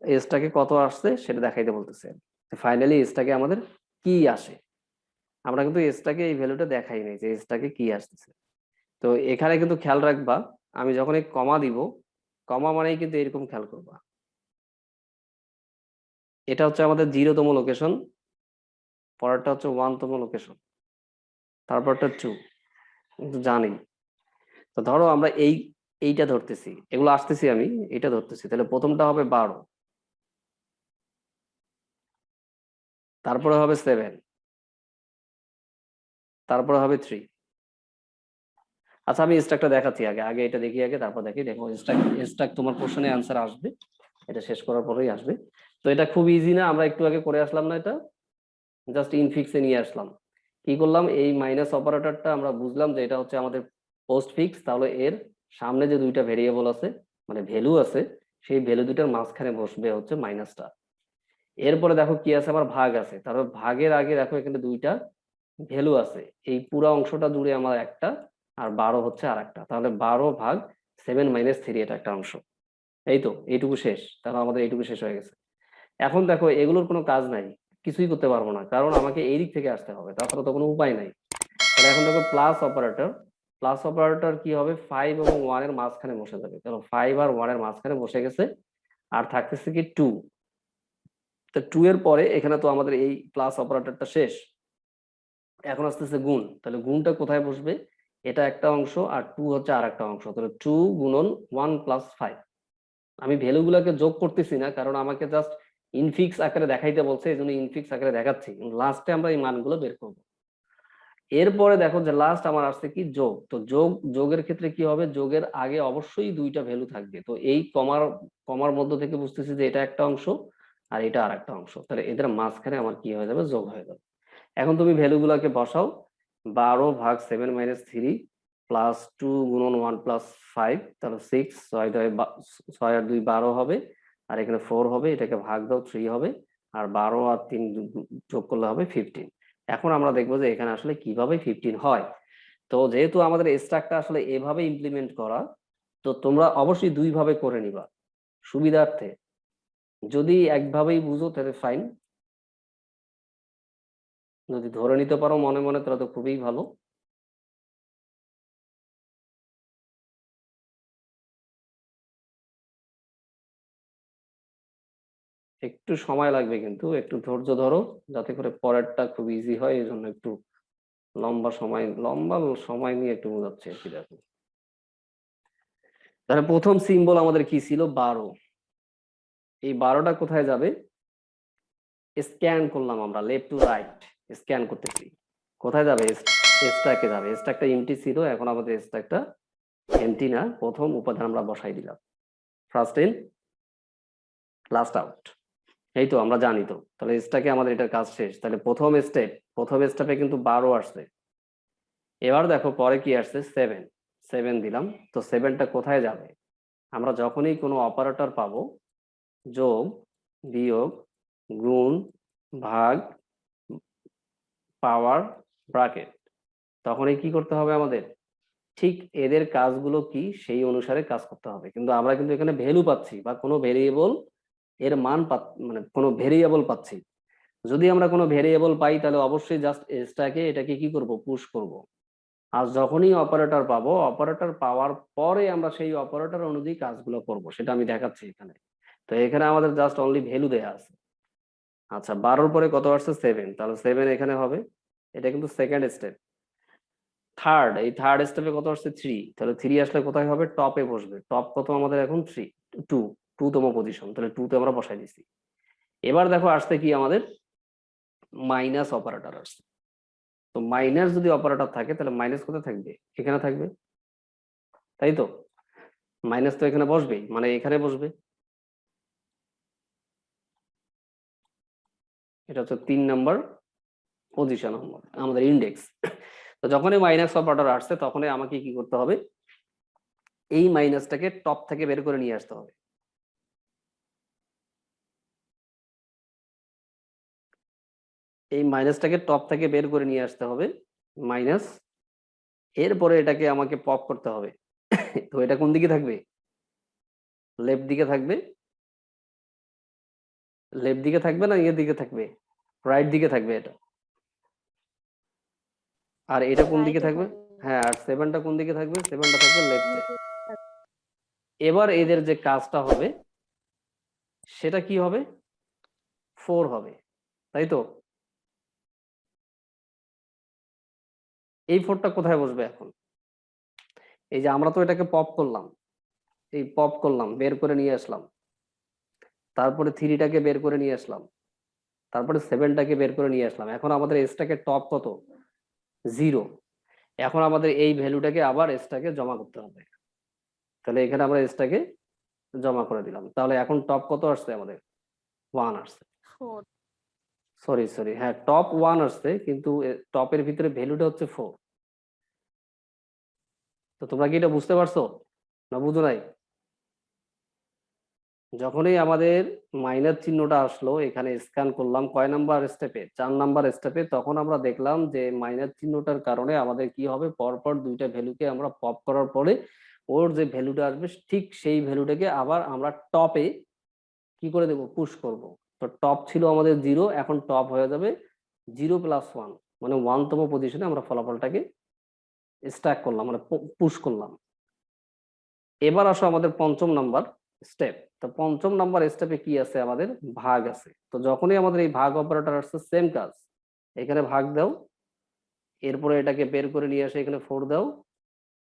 এসটাকে কত আসছে সেটা দেখাইতে বলতেছে। ফাইনালি এসটাকে আমাদের কি আসে, আমরা কিন্তু এসটাকে এই ভ্যালুটা দেখাই নাই যে এসটাকে কি আসতেছে। তো এখানে কিন্তু খেয়াল রাখবা, আমি যখন এই কমা দিব, কমা মানেই কিন্তু এরকম খেয়াল করবা, এটা হচ্ছে আমাদের 0তম লোকেশন, পরেরটা হচ্ছে 1তম লোকেশন, তারপরটা 2, কিন্তু জানি। তো ধরো আমরা এইটা ধরতেছি, এগুলো আসতেছি আমি, এটা ধরতেছি, তাহলে প্রথমটা হবে 12, তারপরে হবে 7, তারপরে হবে 3। আচ্ছা আমি স্ট্রাকটা দেখাচ্ছি আগে আগে এটা দেখি আগে তারপর দেখি। দেখো স্ট্রাক তোমার কোশ্চেনে অ্যান্সার আসবে, এটা শেষ করার পরেই আসবে। তো এটা খুব ইজি না, আমরা একটু আগে করে আসলাম না, এটা জাস্ট ইনফিক্সে নিয়ে আসলাম। কি করলাম, এই মাইনাস অপারেটরটা আমরা বুঝলাম যে এটা হচ্ছে আমাদের পোস্ট ফিক্স, তাহলে এর সামনে যে দুইটা ভেরিয়েবল আছে মানে ভ্যালু আছে, সেই ভ্যালু দুইটার মাঝখানে বসবে হচ্ছে মাইনাসটা। এরপরে দেখো কি আছে, আবার ভাগ আছে, তারপর ভাগের আগে দেখো এখানে দুইটা ভ্যালু আছে, এই পুরো অংশটা জুড়ে আমার একটা, আর 12 হচ্ছে আর একটা, তাহলে 12/7 - 3 এটা একটা অংশ। এই তো এইটুকু শেষ, তাহলে আমাদের এইটুকু শেষ হয়ে গেছে। এখন দেখো এগুলোর কোনো কাজ নাই, কিছুই করতে পারবো না, কারণ আমাকে এই দিক থেকে আসতে হবে, তাছাড়া তো কোনো উপায় নাই। তাহলে এখন দেখো প্লাস অপারেটর কি হবে, 5 এবং 1 এর মাঝখানে বসে যাবে, তাহলে 5 আর 1 এর মাঝখানে বসে গেছে। আর থাকতেছে কি 2, তো 2 এর পরে এখানে তো আমাদের এই প্লাস অপারেটরটা শেষ, এখন আসতেছে গুণ, তাহলে গুণটা কোথায় বসবে, এটা একটা অংশ আর 2 হচ্ছে আর একটা অংশ, তাহলে 2 গুণন 1 + 5। আমি ভ্যালু গুলাকে যোগ করতেছি না, কারণ আমাকে জাস্ট ইনফিক্স আকারে দেখাইতে বলছে, এই জন্য ইনফিক্স আকারে দেখাচ্ছি, লাস্টে আমরা এই মানগুলো বের করবো। এরপরে দেখো যে লাস্ট আমার আসছে কি যোগ, তো যোগের ক্ষেত্রে কি হবে, যোগের আগে অবশ্যই দুইটা ভ্যালু থাকবে, তো এই কমার কমার মধ্য থেকে বুঝতেছি যে এটা একটা অংশ আর এটা আর একটা অংশ, তাহলে এদের মাঝখানে আমার কি হয়ে যাবে, যোগ হয়ে যাবে। এখন তুমি ভ্যালু গুলাকে বসাও, 12/7 - 3 প্লাস 2 গুণন 1 + 5, তাহলে 6, 6 আর 2 12 হবে, আর এখানে 4 হবে, এটাকে ভাগ দাও 3 হবে, আর 12 আর 3 যোগ করলে হবে 15। এখন আমরা দেখবো যে এখানে আসলে কিভাবে 15 হয়। তো যেহেতু আমাদের স্ট্রাকটা আসলে এভাবে ইমপ্লিমেন্ট করা, তো তোমরা অবশ্যই দুই ভাবে করে নিবা সুবিধার্থে। যদি একভাবেই বুঝো তাহলে ফাইন, যদি ধরে নিতে পারো মনে মনে তাহলে তো খুবই ভালো। একটু সময় লাগবে, কিন্তু একটু ধৈর্য ধরো, যাতে করে পরেরটা খুব ইজি হয়, এই জন্য একটু লম্বা সময় নিয়ে একটু বোঝাচ্ছি আর কি। দেখো তাহলে প্রথম সিম্বল আমাদের কি ছিল, 12। এই 12টা কোথায় যাবে, স্ক্যান করলাম আমরা লেফট টু রাইট, স্ক্যান করতেছি, কোথায় যাবে, স্ট্যাকে যাবে। স্ট্যাকটা এমটি ছিল, এখন আমাদের স্ট্যাকটা এমটি না, প্রথম উপাদান আমরা বসাই দিলাম, ফার্স্ট ইন লাস্ট আউট। এই তো আমরা জানি তো, তাহলে স্ট্যাকে আমাদের এটার কাজ শেষ। তাহলে প্রথম স্টেপে কিন্তু 12 আসছে। এবার দেখো পরে কি আসছে, 7 দিলাম, তো 7টা কোথায় যাবে, আমরা যখনই কোনো অপারেটর পাবো, যোগ, বিয়োগ, গুণ, ভাগ, পাওয়ার, ব্র্যাকেট, তখনই কি করতে হবে আমাদের, ঠিক এদের কাজগুলো কি সেই অনুসারে কাজ করতে হবে। কিন্তু আমরা কিন্তু এখানে ভ্যালু পাচ্ছি বা কোনো ভেরিয়েবল এর মান মানে কোনো ভেরিয়েবল পাচ্ছি। যদি আমরা কোনো ভেরিয়েবল পাই তাহলে অবশ্যই জাস্ট এসটাকে এটাকে কি করব, পুশ করব। আর যখনই অপারেটর পাবো, অপারেটর পাওয়ার পরে আমরা সেই অপারেটর অনুযায়ী কাজগুলো করব, সেটা আমি দেখাচ্ছি এখানে। তো এখানে আমাদের জাস্ট অনলি ভ্যালু দেয়া আছে। আচ্ছা 12-র পরে কত আসছে, 7, তাহলে 7 এখানে হবে, এটা কিন্তু সেকেন্ড স্টেপ। থার্ড স্টেপে কত আসছে, 3, তাহলে 3 আসলে কোথায় হবে, টপে বসবে। টপ কত আমাদের এখন, 2 2তম পজিশন, তাহলে 2 তে আমরা বসাই দিছি। এবার দেখো আসছে কি আমাদের, মাইনাস অপারেটর আসছে। তো মাইনাস যদি অপারেটর থাকে তাহলে মাইনাস কোথায় থাকবে, এখানে থাকবে, তাই তো। মাইনাস তো এখানে বসবেই, মানে এখানে বসবে, এটা হচ্ছে 3 নম্বর পজিশন আমাদের ইন্ডেক্স। তো যখনই মাইনাস অপারেটর আসছে তখনই আমাকে কি করতে হবে, এই মাইনাসটাকে টপ থেকে বের করে নিয়ে আসতে হবে। এই মাইনাসটাকে টপ থেকে বের করে নিয়ে আসতে হবে, মাইনাস। এরপরে এটাকে আমাকে পপ করতে হবে। তো এটা কোন দিকে থাকবে, লেফট দিকে থাকবে। লেফট দিকে থাকবে না ইয়ের দিকে থাকবে, রাইট দিকে থাকবে এটা। আর এটা কোন দিকে
রাইটে
থাকবে,
থাকবে।
হ্যাঁ, আর 7টা কোন দিকে থাকবে, 7টা থাকবে লেফটে। এবার এদের যে কাজটা হবে সেটা কি হবে, 4 হবে, তাই তো। এই 4টা কোথায় বসবে এখন, এই যে আমরা তো এটাকে পপ করলাম, এই পপ করলাম, বের করে নিয়ে আসলাম, তারপরে 3টাকে বের করে নিয়ে আসলাম, তারপরে 7টাকে বের করে নিয়ে আসলাম। এখন আমাদের এসটাকে টপ কত, 0। এখন আমাদের এই ভ্যালুটাকে আবার এসটাকে জমা করতে হবে। তাহলে এখানে আমরা এসটাকে জমা করে দিলাম। তাহলে এখন টপ কত আসছে আমাদের? 1 আসছে।
4
সরি, হ্যাঁ টপ 1 আসছে, কিন্তু টপের ভিতরে ভ্যালুটা হচ্ছে 4। তো তোমরা কি এটা বুঝতে পারছো না বুঝো নাই? যখনই আমাদের মাইনাস চিহ্নটা আসলো, এখানে স্ক্যান করলাম কয় নাম্বার স্টেপে? 4 নাম্বার স্টেপে। তখন আমরা দেখলাম যে মাইনাস চিহ্নটার কারণে আমাদের কি হবে, পরপর দুইটা ভ্যালুকে আমরা পপ করার পরে ওর যে ভ্যালুটা আসবে ঠিক সেই ভ্যালুটাকে আবার আমরা টপে কি করে দেবো, পুশ করব। তো টপ ছিল আমাদের 0, এখন টপ হয়ে যাবে 0+1, মানে 1তম পজিশনে আমরা ফলাফলটাকে স্ট্যাক করলাম, মানে পুশ করলাম। এবার আসো আমাদের পঞ্চম নাম্বার স্টেপ। তো পঞ্চম নাম্বার স্টেপে কি আছে, আমাদের ভাগ আছে। তো যখনই আমাদের এই ভাগ অপারেটর আসছে, সেম কাজ, এখানে ভাগ দাও, এরপরে এটাকে বের করে নিয়ে আসে এখানে 4 দাও,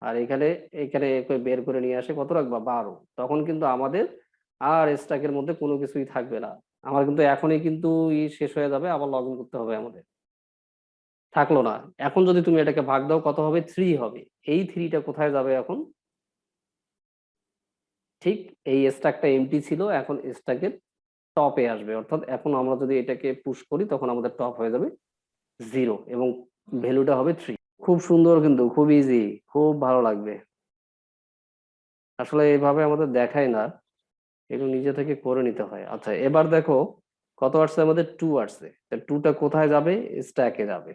আর এখানে এখানে বের করে নিয়ে আসে কত রাখবা, 12। তখন কিন্তু আমাদের আর স্ট্যাকের মধ্যে কোনো কিছুই থাকবে না। আমার কিন্তু এখনই কিন্তু শেষ হয়ে যাবে, আবার লগ ইন করতে হবে আমাদের, থাকলো না। এখন যদি তুমি এটাকে ভাগ দাও কত হবে, 3 হবে। এই 3টা কোথায় যাবে এখন? ঠিক এই স্ট্যাকটা এমটি ছিল, এখন স্ট্যাকের টপে আসবে। অর্থাৎ এখন আমরা যদি এটাকে পুশ করি তখন আমাদের টপ হয়ে যাবে 0 এবং ভ্যালুটা হবে 3। খুব সুন্দর, কিন্তু খুব ইজি, খুব ভালো লাগবে। আসলে এইভাবে আমাদের দেখায় না, একটু নিজে থেকে করে নিতে হয়। আচ্ছা এবার দেখো কত আসছে আমাদের, 2 আসছে। 2টা কোথায় যাবে, স্ট্যাকে যাবে।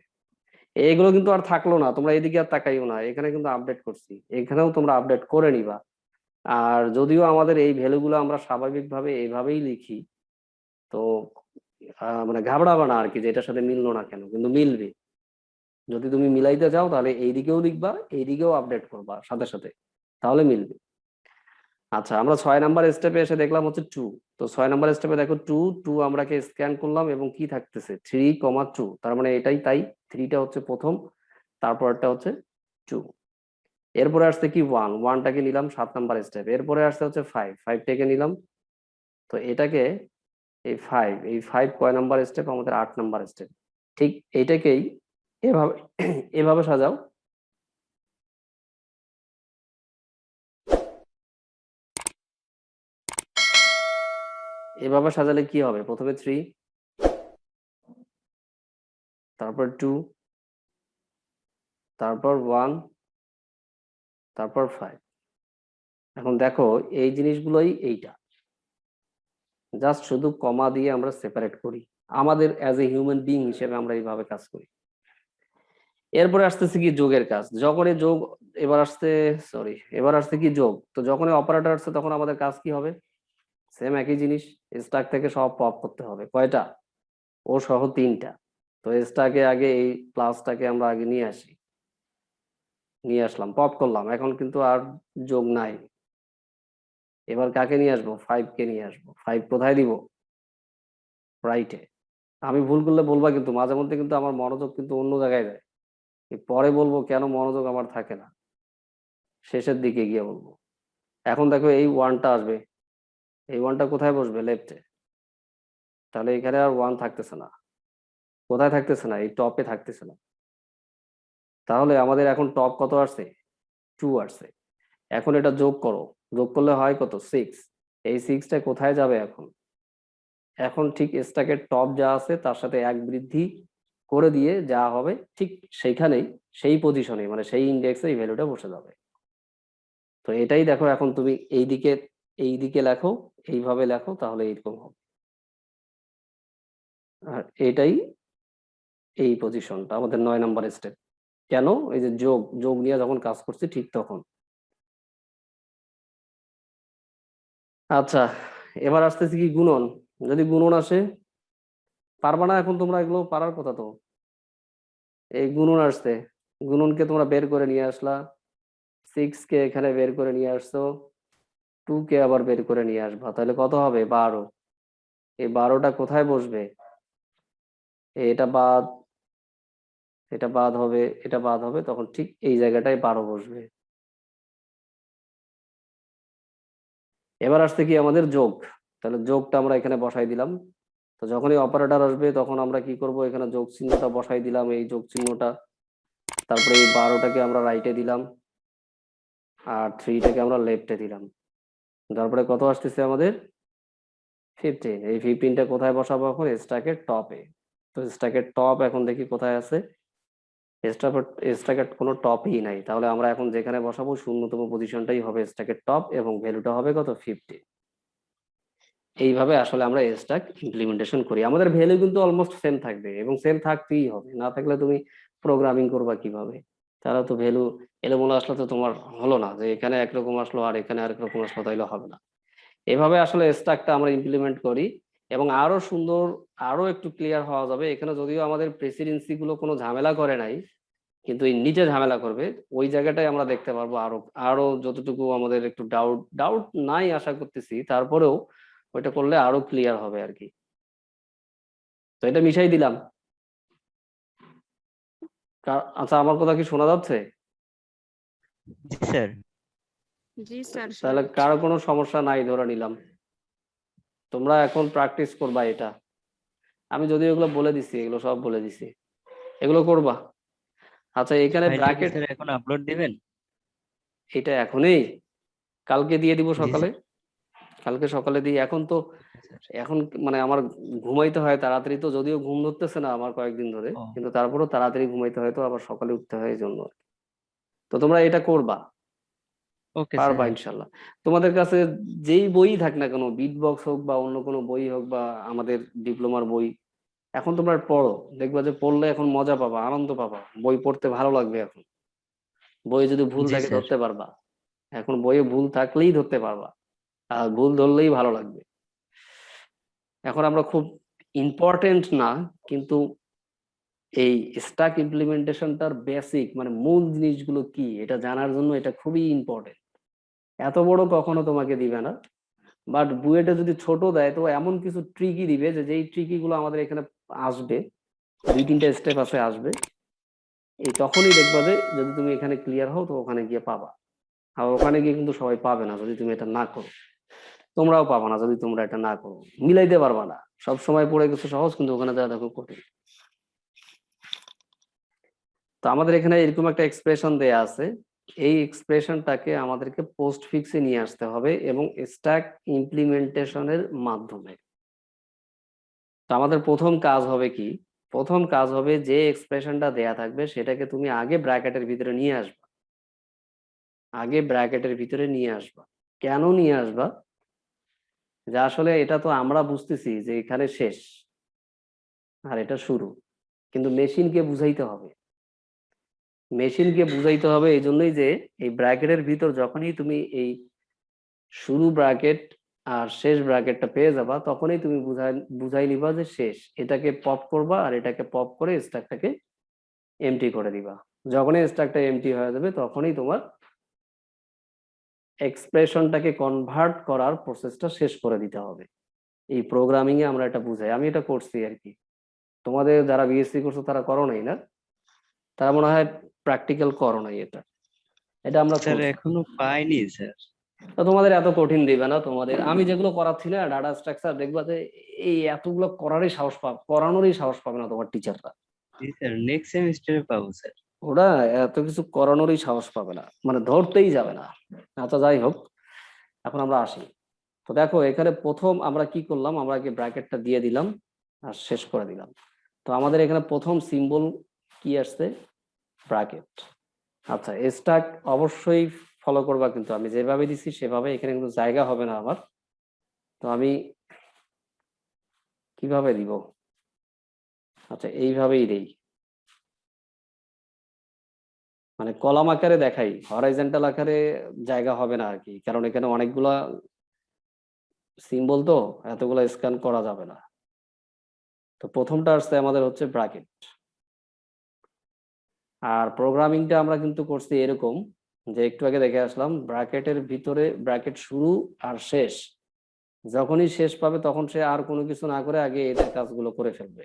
এইগুলো কিন্তু আর থাকলো না, তোমরা এদিকে আর তাকাইও না, এখানে কিন্তু আপডেট করছি, এখানেও তোমরা আপডেট করে নিবা। আর যদিও আমাদের এই ভ্যালুগুলো আমরা স্বাভাবিকভাবে এইভাবেই লিখি, তো মানে ঘাবড়াবা না আর কি, যে এটার সাথে মিললো না কেন, কিন্তু মিলবে। যদি তুমি মিলাইতে চাও তাহলে এইদিকেও লিখবা, এইদিকেও আপডেট করবা সাথে সাথে, তাহলে মিলবে। আচ্ছা আমরা 6 নাম্বার স্টেপে এসে দেখলাম হচ্ছে 2। তো 6 নাম্বার স্টেপে দেখো 2 আমরাকে স্ক্যান করলাম এবং কি থাকতেছে, 3,2। তার মানে এটাই তাই, 3টা হচ্ছে প্রথম, তারপরটা হচ্ছে 2। এরপরে আসছে কি 1টাকে নিলাম 7 নাম্বার স্টেপ। এরপরে আসছে হচ্ছে 5টাকে নিলাম। তো এটাকে এই ফাইভ কয় নাম্বার স্টেপ, আমাদের 8 নাম্বার স্টেপ। ঠিক এইটাকেই এভাবে এভাবে সাজাও। এভাবে সাজালে কি হবে, প্রথমে 3, তারপর 2, তারপর 1, তারপর 5। এখন দেখো এই জিনিসগুলোই এইটা, জাস্ট শুধু কমা দিয়ে আমরা সেপারেট করি। আমাদের অ্যাজ এ হিউম্যান বিং হিসেবে আমরা এইভাবে কাজ করি। এরপরে আসতেছে কি যোগের কাজ। যখনই যোগ, এবার আসছে কি যোগ। তো যখনই অপারেটর আসছে তখন আমাদের কাজ কি হবে, সেম একই জিনিস, স্ট্যাক থেকে সব পপ করতে হবে। কয়টা, ও সহ 3টা। তো স্ট্যাকে আগে এই প্লাসটাকে আমরা আগে নিয়ে আসলাম, পপ করলাম। এখন কিন্তু আর যোগ নাই। এবার কাকে নিয়ে আসবো, 5কে নিয়ে আসবো। 5 কোথায় দিব, রাইটে। আমি ভুল করলে বলবা, কিন্তু মাঝে মধ্যে কিন্তু আমার মনোযোগ কিন্তু অন্য জায়গায় যায়। পরে বলবো কেন মনোযোগ আমার থাকে না, শেষের দিকে গিয়ে বলবো। এখন দেখো এই 1টা আসবে, এই 1টা কোথায় বসবে, লেফটে। তাহলে এখানে আর 1 থাকতেছে না। কোথায় থাকতেছে না, এই টপে থাকতেছে না। তাহলে আমাদের এখন টপ কত আসছে, 2 আসছে। এখন এটা যোগ করো, যোগ করলে হয় কত, 6। এই 6টা কোথায় যাবে এখন, এখন ঠিক স্ট্যাকের টপ যা আছে তার সাথে 1 বৃদ্ধি করে দিয়ে যা হবে ঠিক সেইখানেই, সেই পজিশনে, মানে সেই ইন্ডেক্সে এই ভ্যালুটা বসে যাবে। তো এটাই দেখো, এখন তুমি এইদিকে লেখো, এইভাবে লেখো, তাহলে এইরকম হবে। আর এটাই এই পজিশনটা আমাদের 9 নাম্বার স্টেপ। কেন, এই যে যোগ যোগ নিয়ে যখন কাজ করছি ঠিক তখন। আচ্ছা এবার আসতেছে কি গুণন। যদি গুণন আসে, পারবা না এখন তোমরা, এগুলো পারার কথা তো। এই গুণন আসছে, গুণনকে তোমরা বের করে নিয়ে আসলা, 6কে এখানে বের করে নিয়ে আসছো, 2কে আবার বের করে নিয়ে আসবা, তাহলে কত হবে, 12। এই 12টা কোথায় বসবে, এটা বাদ, এটা বাদ হবে, এটা বাদ হবে, তখন ঠিক এই জায়গাটায় 12 বসবে। এবার আসছে কি আমাদের যোগ। তাহলে যোগটা আমরা এখানে বসাই দিলাম। তো যখনই অপারেটর আসবে তখন আমরা কি করব, এখানে যোগ চিহ্নটা বসাই দিলাম, এই যোগ চিহ্নটা। তারপরে এই 12টাকে আমরা রাইটে দিলাম, আর 3টাকে আমরা লেফটে দিলাম। তারপরে কত আসতেছে আমাদের? 15। এই 15টা কোথায় বসাবো এখন? স্ট্যাকের টপে। তো স্ট্যাকের টপ এখন দেখি কোথায় আছে। স্ট্যাকের কোনো টপই নাই, তাহলে আমরা এখন যেখানে বসাবো শূন্যতম পজিশনটাই হবে স্ট্যাকের টপ, এবং ভ্যালুটা হবে কত? 50। এইভাবে আসলে আমরা স্ট্যাক ইমপ্লিমেন্টেশন করি। আমাদের ভ্যালু কিন্তু অলমোস্ট সেম থাকবে, এবং সেম থাকতেই হবে, না থাকলে তুমি প্রোগ্রামিং করবা কিভাবে? তাহলে তো ভ্যালু এলোমেলো আসলে তো তোমার হলো না, যে এখানে একরকম আসলো আর এখানে আরেক রকম আসলো, তাইলে হবে না। এভাবে আসলে স্ট্যাকটা আমরা ইমপ্লিমেন্ট করি, এবং আরো সুন্দর, আরো একটু ক্লিয়ার হওয়া যাবে। এখানে যদিও আমাদের প্রেসিডেন্সি গুলো কোনো ঝামেলা করে নাই, কিন্তু এই নিচে ঝামেলা করবে, ওই জায়গাটাই আমরা দেখতে পারবো। আরো আরো যতটুকু আমাদের একটু ডাউট ডাউট নাই আশা করতেছি, তারপরেও ওইটা করলে আরো ক্লিয়ার হবে আর কি। তো এটা মিশাই দিলাম। আচ্ছা, আমার কথা কি শোনা যাচ্ছে?
জি স্যার।
জি স্যার,
তাহলে কারো কোনো সমস্যা নাই ধরে নিলাম। তোমরা এখন প্র্যাকটিস করবা এটা। আমি যদি এগুলো বলে দিছি, এগুলো সব বলে দিছি, এগুলো করবা। আচ্ছা, এখানে
ফাইলটা কি
ব্র্যাকেট,
স্যার এখন আপলোড দিবেন?
এটা এখনই? কালকে দিয়ে দিব
জি
সকালে। কালকে সকালে দিই। এখন তো,
স্যার।
এখন মানে আমার ঘুমাইতে হয় তাড়াতাড়ি, তো যদিও ঘুম ধরতেছে না আমার কয়েকদিন ধরে,
ও
কিন্তু তারপরেও তাড়াতাড়ি ঘুমাইতে হয়, তো আবার সকালে উঠতে হয় এই জন্য। তো তোমরা এটা করবা,
ওকে
পারবা
স্যার।
ইনশাল্লাহ। তোমাদের কাছে যেই বই থাক না কেন, বিট বক্স হোক বা অন্য কোনো বই হোক বা আমাদের ডিপ্লোমার বই, এখন তোমরা পড়ো। দেখবা যে পড়লে এখন মজা পাবা, আনন্দ পাবা, বই পড়তে ভালো লাগবে। এখন বইয়ে যদি ভুল
জি
থাকে
স্যার।
ধরতে পারবা। এখন বইয়ে ভুল থাকলেই ধরতে পারবা, আর ভুল ধরলেই ভালো লাগবে। এখন আমরা খুব ইম্পর্টেন্ট না, কিন্তু এই স্ট্যাক ইমপ্লিমেন্টেশনটার বেসিক মানে মূল জিনিসগুলো কি এটা জানার জন্য এটা খুবই ইম্পর্টেন্ট। এত বড় কখনো তোমাকে দিবে না, বাট বুয়েটে যদি ছোট দেয় তো এমন কিছু ট্রিকি দিবে যে যেই ট্রিকি গুলো আমাদের এখানে আসবে, 2-3টা স্টেপ আছে আসবে, এই তখনই দেখবা যে যদি তুমি এখানে ক্লিয়ার হও তো ওখানে গিয়ে পাবা। আর ওখানে গিয়ে কিন্তু সবাই পাবে না যদি তুমি এটা না করো। তোমরাও পাবা না যদি তোমরা এটা না করো, মিলাইতে পারবা না। সব সময় পড়ে গেছে সহজ, কিন্তু ওখানে যা দেখো কঠিন। তো আমাদের এখানে এরকম একটা এক্সপ্রেশন দেয়া আছে, এই এক্সপ্রেশনটাকে আমাদেরকে পোস্ট ফিক্সে নিয়ে আসতে হবে এবং স্ট্যাক ইমপ্লিমেন্টেশনের মাধ্যমে। তো আমাদের প্রথম কাজ হবে কি? প্রথম কাজ হবে যে এক্সপ্রেশনটা দেয়া থাকবে সেটাকে তুমি আগে ব্র্যাকেটের ভিতরে নিয়ে আসবা। আগে ব্র্যাকেটের ভিতরে নিয়ে আসবা। কেন নিয়ে আসবা? যে আসলে এটা তো আমরা বুঝতেছি যে এখানে শেষ আর এটা শুরু, কিন্তু মেশিনকে বুঝাইতে হবে। মেশিনকে বুঝাইতে হবে এই জন্যই যে এই ব্র্যাকেটের ভিতর যখনই তুমি এই শুরু ব্র্যাকেট আর শেষ ব্র্যাকেটটা পেয়ে যাবা, তখনই তুমি বুঝাই নিবা যে শেষ। এটাকে পপ করবা আর এটাকে পপ করে স্ট্যাকটাকে এমটি করে দিবা। যখনই স্ট্যাকটা এমটি হয়ে যাবে তখনই তোমার এক্সপ্রেশনটাকে কনভার্ট করার প্রসেসটা শেষ করে দিতে হবে। এই প্রোগ্রামিং এ আমরা এটা বুঝাই, আমি এটা করছি আর কি। তোমাদের যারা বিএসসি করছো তারা করো নাই না? তারা মনে হয় প্র্যাকটিক্যাল করো নাই এটা। এটা আমরা
স্যার
করছি।
এখনো পাইনি স্যার।
তো তোমাদের এত কঠিন দিবে না। তোমাদের আমি যেগুলো করাচ্ছি না ডাটা স্ট্রাকচার, দেখবা যে এই এতগুলো করারই সাহস পাবে, করানোরই সাহস পাবে না তোমার টিচাররা।
জি স্যার, নেক্সট সেমিস্টারে পাবো স্যার।
ওরা এত কিছু করানোরই সাহস পাবে না, মানে ধরতেই যাবে না। আচ্ছা যাই হোক, এখন আমরা আসি। তো দেখো এখানে প্রথম আমরা কি করলাম, আমরা আগে ব্র্যাকেটটা দিয়ে দিলাম আর শেষ করে দিলাম। তো আমাদের এখানে প্রথম সিম্বল কি আসছে? ব্র্যাকেট। আচ্ছা, স্ট্যাক অবশ্যই ফলো করবা, কিন্তু আমি যেভাবে দিছি সেভাবে। এখানে কিন্তু জায়গা হবে না আমার, তো আমি কিভাবে দিব? আচ্ছা, এইভাবেই দেই, মানে কলাম আকারে দেখাই, হরাইজন্টাল আকারে জায়গা হবে না আর কি, কারণ এখানে অনেকগুলা সিম্বল, তো এতগুলা স্ক্যান করা যাবে না। তো প্রথমটা আসছে আমাদের হচ্ছে ব্র্যাকেট। আর প্রোগ্রামিংটা আমরা কিন্তু করছি এরকম যে একটু আগে দেখে আসলাম, ব্র্যাকেটের ভিতরে ব্র্যাকেট শুরু আর শেষ, যখনই শেষ পাবে তখন সে আর কোনো কিছু না করে আগে এদের কাজগুলো করে ফেলবে।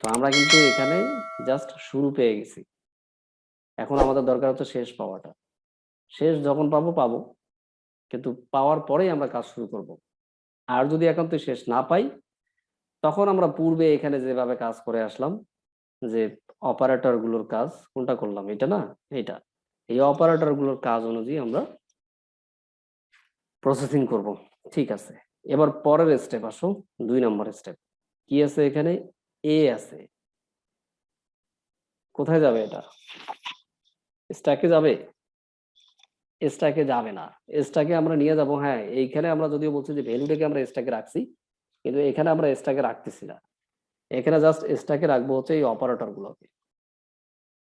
তো আমরা কিন্তু এখানে জাস্ট শুরু পেয়ে গেছি, এখন আমাদের দরকার হচ্ছে শেষ পাওয়াটা। শেষ যখন পাবো পাবো, কিন্তু পাওয়ার পরেই আমরা কাজ শুরু করব। আর যদি একান্ত শেষ না পাই, তখন আমরা পূর্বে এখানে যেভাবে কাজ করে আসলাম যে অপারেটর গুলোর কাজ কোনটা করলাম, এটা না, এটা এই অপারেটর গুলোর কাজ অনুযায়ী আমরা প্রসেসিং করব। ঠিক আছে, এবার পরের স্টেপ আসো, 2 নম্বর স্টেপ কি আছে এখানে, এ আছে, কোথায় যাবে এটা, স্ট্যাকে যাবে, স্ট্যাকে যাবে না, স্ট্যাকে আমরা নিয়ে যাব, হ্যাঁ এইখানে আমরা যদিও বলছি যে ভ্যালুটাকে আমরা স্ট্যাকে রাখছি, কিন্তু এখানে আমরা স্ট্যাকে রাখতেছি না, এখানে জাস্ট স্ট্যাকে রাখবো হচ্ছে এই অপারেটর গুলোকে,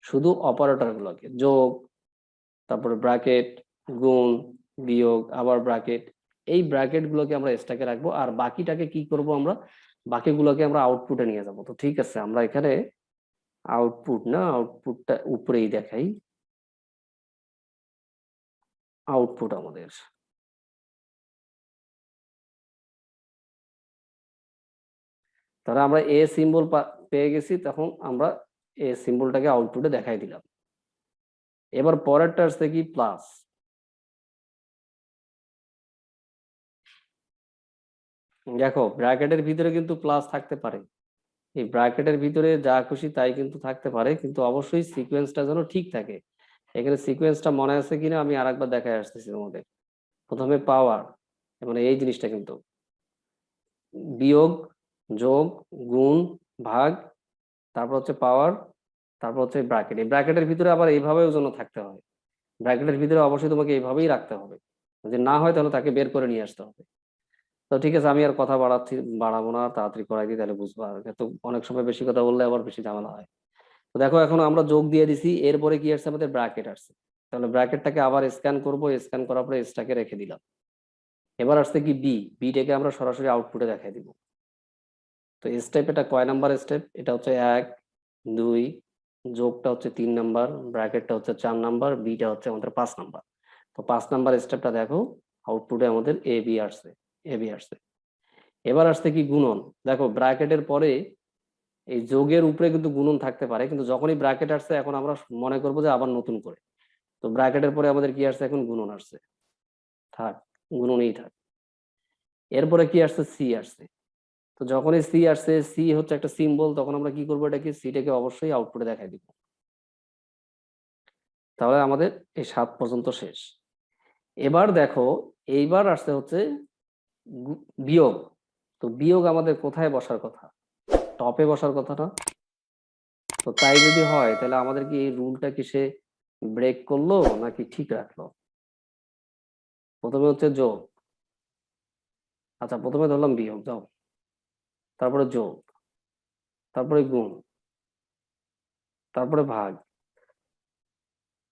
শুধু অপারেটর গুলোকে, যোগ, তারপরে ব্র্যাকেট, গুণ, বিয়োগ, আবার ব্র্যাকেট, এই ব্র্যাকেট গুলোকে আমরা স্ট্যাকে রাখবো, আর বাকিটাকে কি করব আমরা, বাকিগুলোকে আমরা আউটপুটে নিয়ে যাব। তো ঠিক আছে, আমরা এখানে আউটপুট না, আউটপুটটা উপরেই দেখাই, আউটপুট আমাদের, তাহলে আমরা এ সিম্বল পেয়ে গেছি, তখন আমরা এ সিম্বলটাকে আউটপুটে দেখাই দিলাম। এবার পরেরটা আসছে কি, প্লাস। দেখো ব্র্যাকেটের ভিতরে কিন্তু প্লাস থাকতে পারে, এই ব্র্যাকেটের ভিতরে যা খুশি তাই কিন্তু থাকতে পারে, কিন্তু অবশ্যই সিকোয়েন্সটা যেন ঠিক থাকে। এখানে সিকোয়েন্সটা মনে আছে কিনা আমি আরেকবার দেখায় আসতেছি তোমাদের। প্রথমে পাওয়ার, মানে এই জিনিসটা কিন্তু বিয়োগ, যোগ, গুণ, ভাগ, তারপর হচ্ছে পাওয়ার, তারপর হচ্ছে ব্র্যাকেট। এই ব্র্যাকেটের ভিতরে আবার এইভাবেও যেন থাকতে হয়, ব্র্যাকেটের ভিতরে অবশ্যই তোমাকে এইভাবেই রাখতে হবে, যদি না হয় তাহলে তাকে বের করে নিয়ে আসতে হবে। তো ঠিক আছে, আমি আর কথা বাড়াবো না, তাড়াতাড়ি করাই দিই, তাহলে বুঝবা। তো অনেক সময় বেশি কথা বললে আবার বেশি ঝামেলা হয়। তো দেখো এখন আমরা যোগ দিয়ে দিছি, এরপরে কি আসছে আমাদের, ব্র্যাকেট আসছে, তাহলে ব্র্যাকেটটাকে আবার স্ক্যান করব, স্ক্যান করার পরে এসটাকে রেখে দিলাম। এবার আসছে কি বি, বিটাকে আমরা সরাসরি আউটপুটে দেখাই দিব। তো স্টেপ, এটা কয় নাম্বার স্টেপ, এটা হচ্ছে 1, 2, যোগটা হচ্ছে 3 নাম্বার, ব্র্যাকেটটা হচ্ছে 4 নাম্বার, বিটা হচ্ছে আমাদের 5 নাম্বার। তো 5 নাম্বার স্টেপটা দেখো, আউটপুটে আমাদের এ বি আসছে, এ বি আসছে। এবার আসছে কি গুণন, দেখো ব্র্যাকেটের পরে এই যোগের উপরে কিন্তু গুণন থাকতে পারে, কিন্তু যখনই ব্র্যাকেট আসছে এখন আমরা মনে করবো যে আবার নতুন করে, তো ব্র্যাকেটের পরে আমাদের কি আসছে, এখন গুণন আসছে, থাক, গুণনই থাক। এরপরে কি আসছে, সি আসছে। তো যখনই সি আসছে, সি হচ্ছে একটা সিম্বল, তখন আমরা কি করবো, এটাকে সিটাকে অবশ্যই আউটপুটে দেখাই দিব। তাহলে আমাদের এই 7 পর্যন্ত শেষ। এবার দেখো, এইবার আসছে হচ্ছে বিয়োগ। তো বিয়োগ আমাদের কোথায় বসার কথা, টপে বসার কথা না? তো তাই যদি হয় তাহলে আমাদের কি এই রুলটা কি সে ব্রেক করলো নাকি ঠিক রাখলো? প্রথমে হচ্ছে যোগ, আচ্ছা প্রথমে ধরলাম বিয়োগ, যাও, তারপরে যোগ, তারপরে গুণ, তারপরে ভাগ,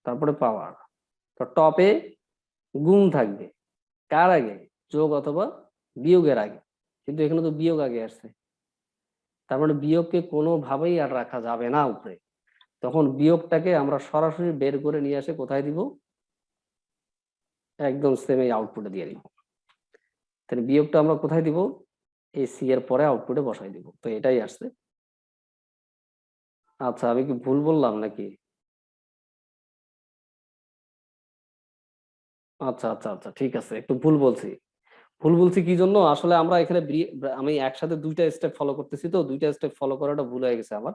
তারপরে পাওয়ার। তো টপে গুণ থাকবে কার আগে, যোগ অথবা বিয়োগের আগে, কিন্তু এখানে তো বিয়োগ আগে আসছে, তার মানে বিয়োগকে কোনোভাবেই আর রাখা যাবে না উপরে। তখন বিয়োগটাকে আমরা সরাসরি বের করে নিয়ে আসে কোথায় দিব, একদম সেম এই আউটপুটে দিয়ে দিব। তাহলে বিয়োগটা আমরা কোথায় দিব, এই সি এর পরে আউটপুটে বসাই দিব। তো এটাই আসছে। আচ্ছা আমি কি ভুল বললাম নাকি? আচ্ছা আচ্ছা আচ্ছা, ঠিক আছে, একটু ভুল বলছি। ভুল বলছি কি জন্য, আসলে আমরা এখানে আমি একসাথে দুইটা স্টেপ ফলো করতেছি, তো দুইটা স্টেপ ফলো করাটা ভুল হয়ে গেছে আমার।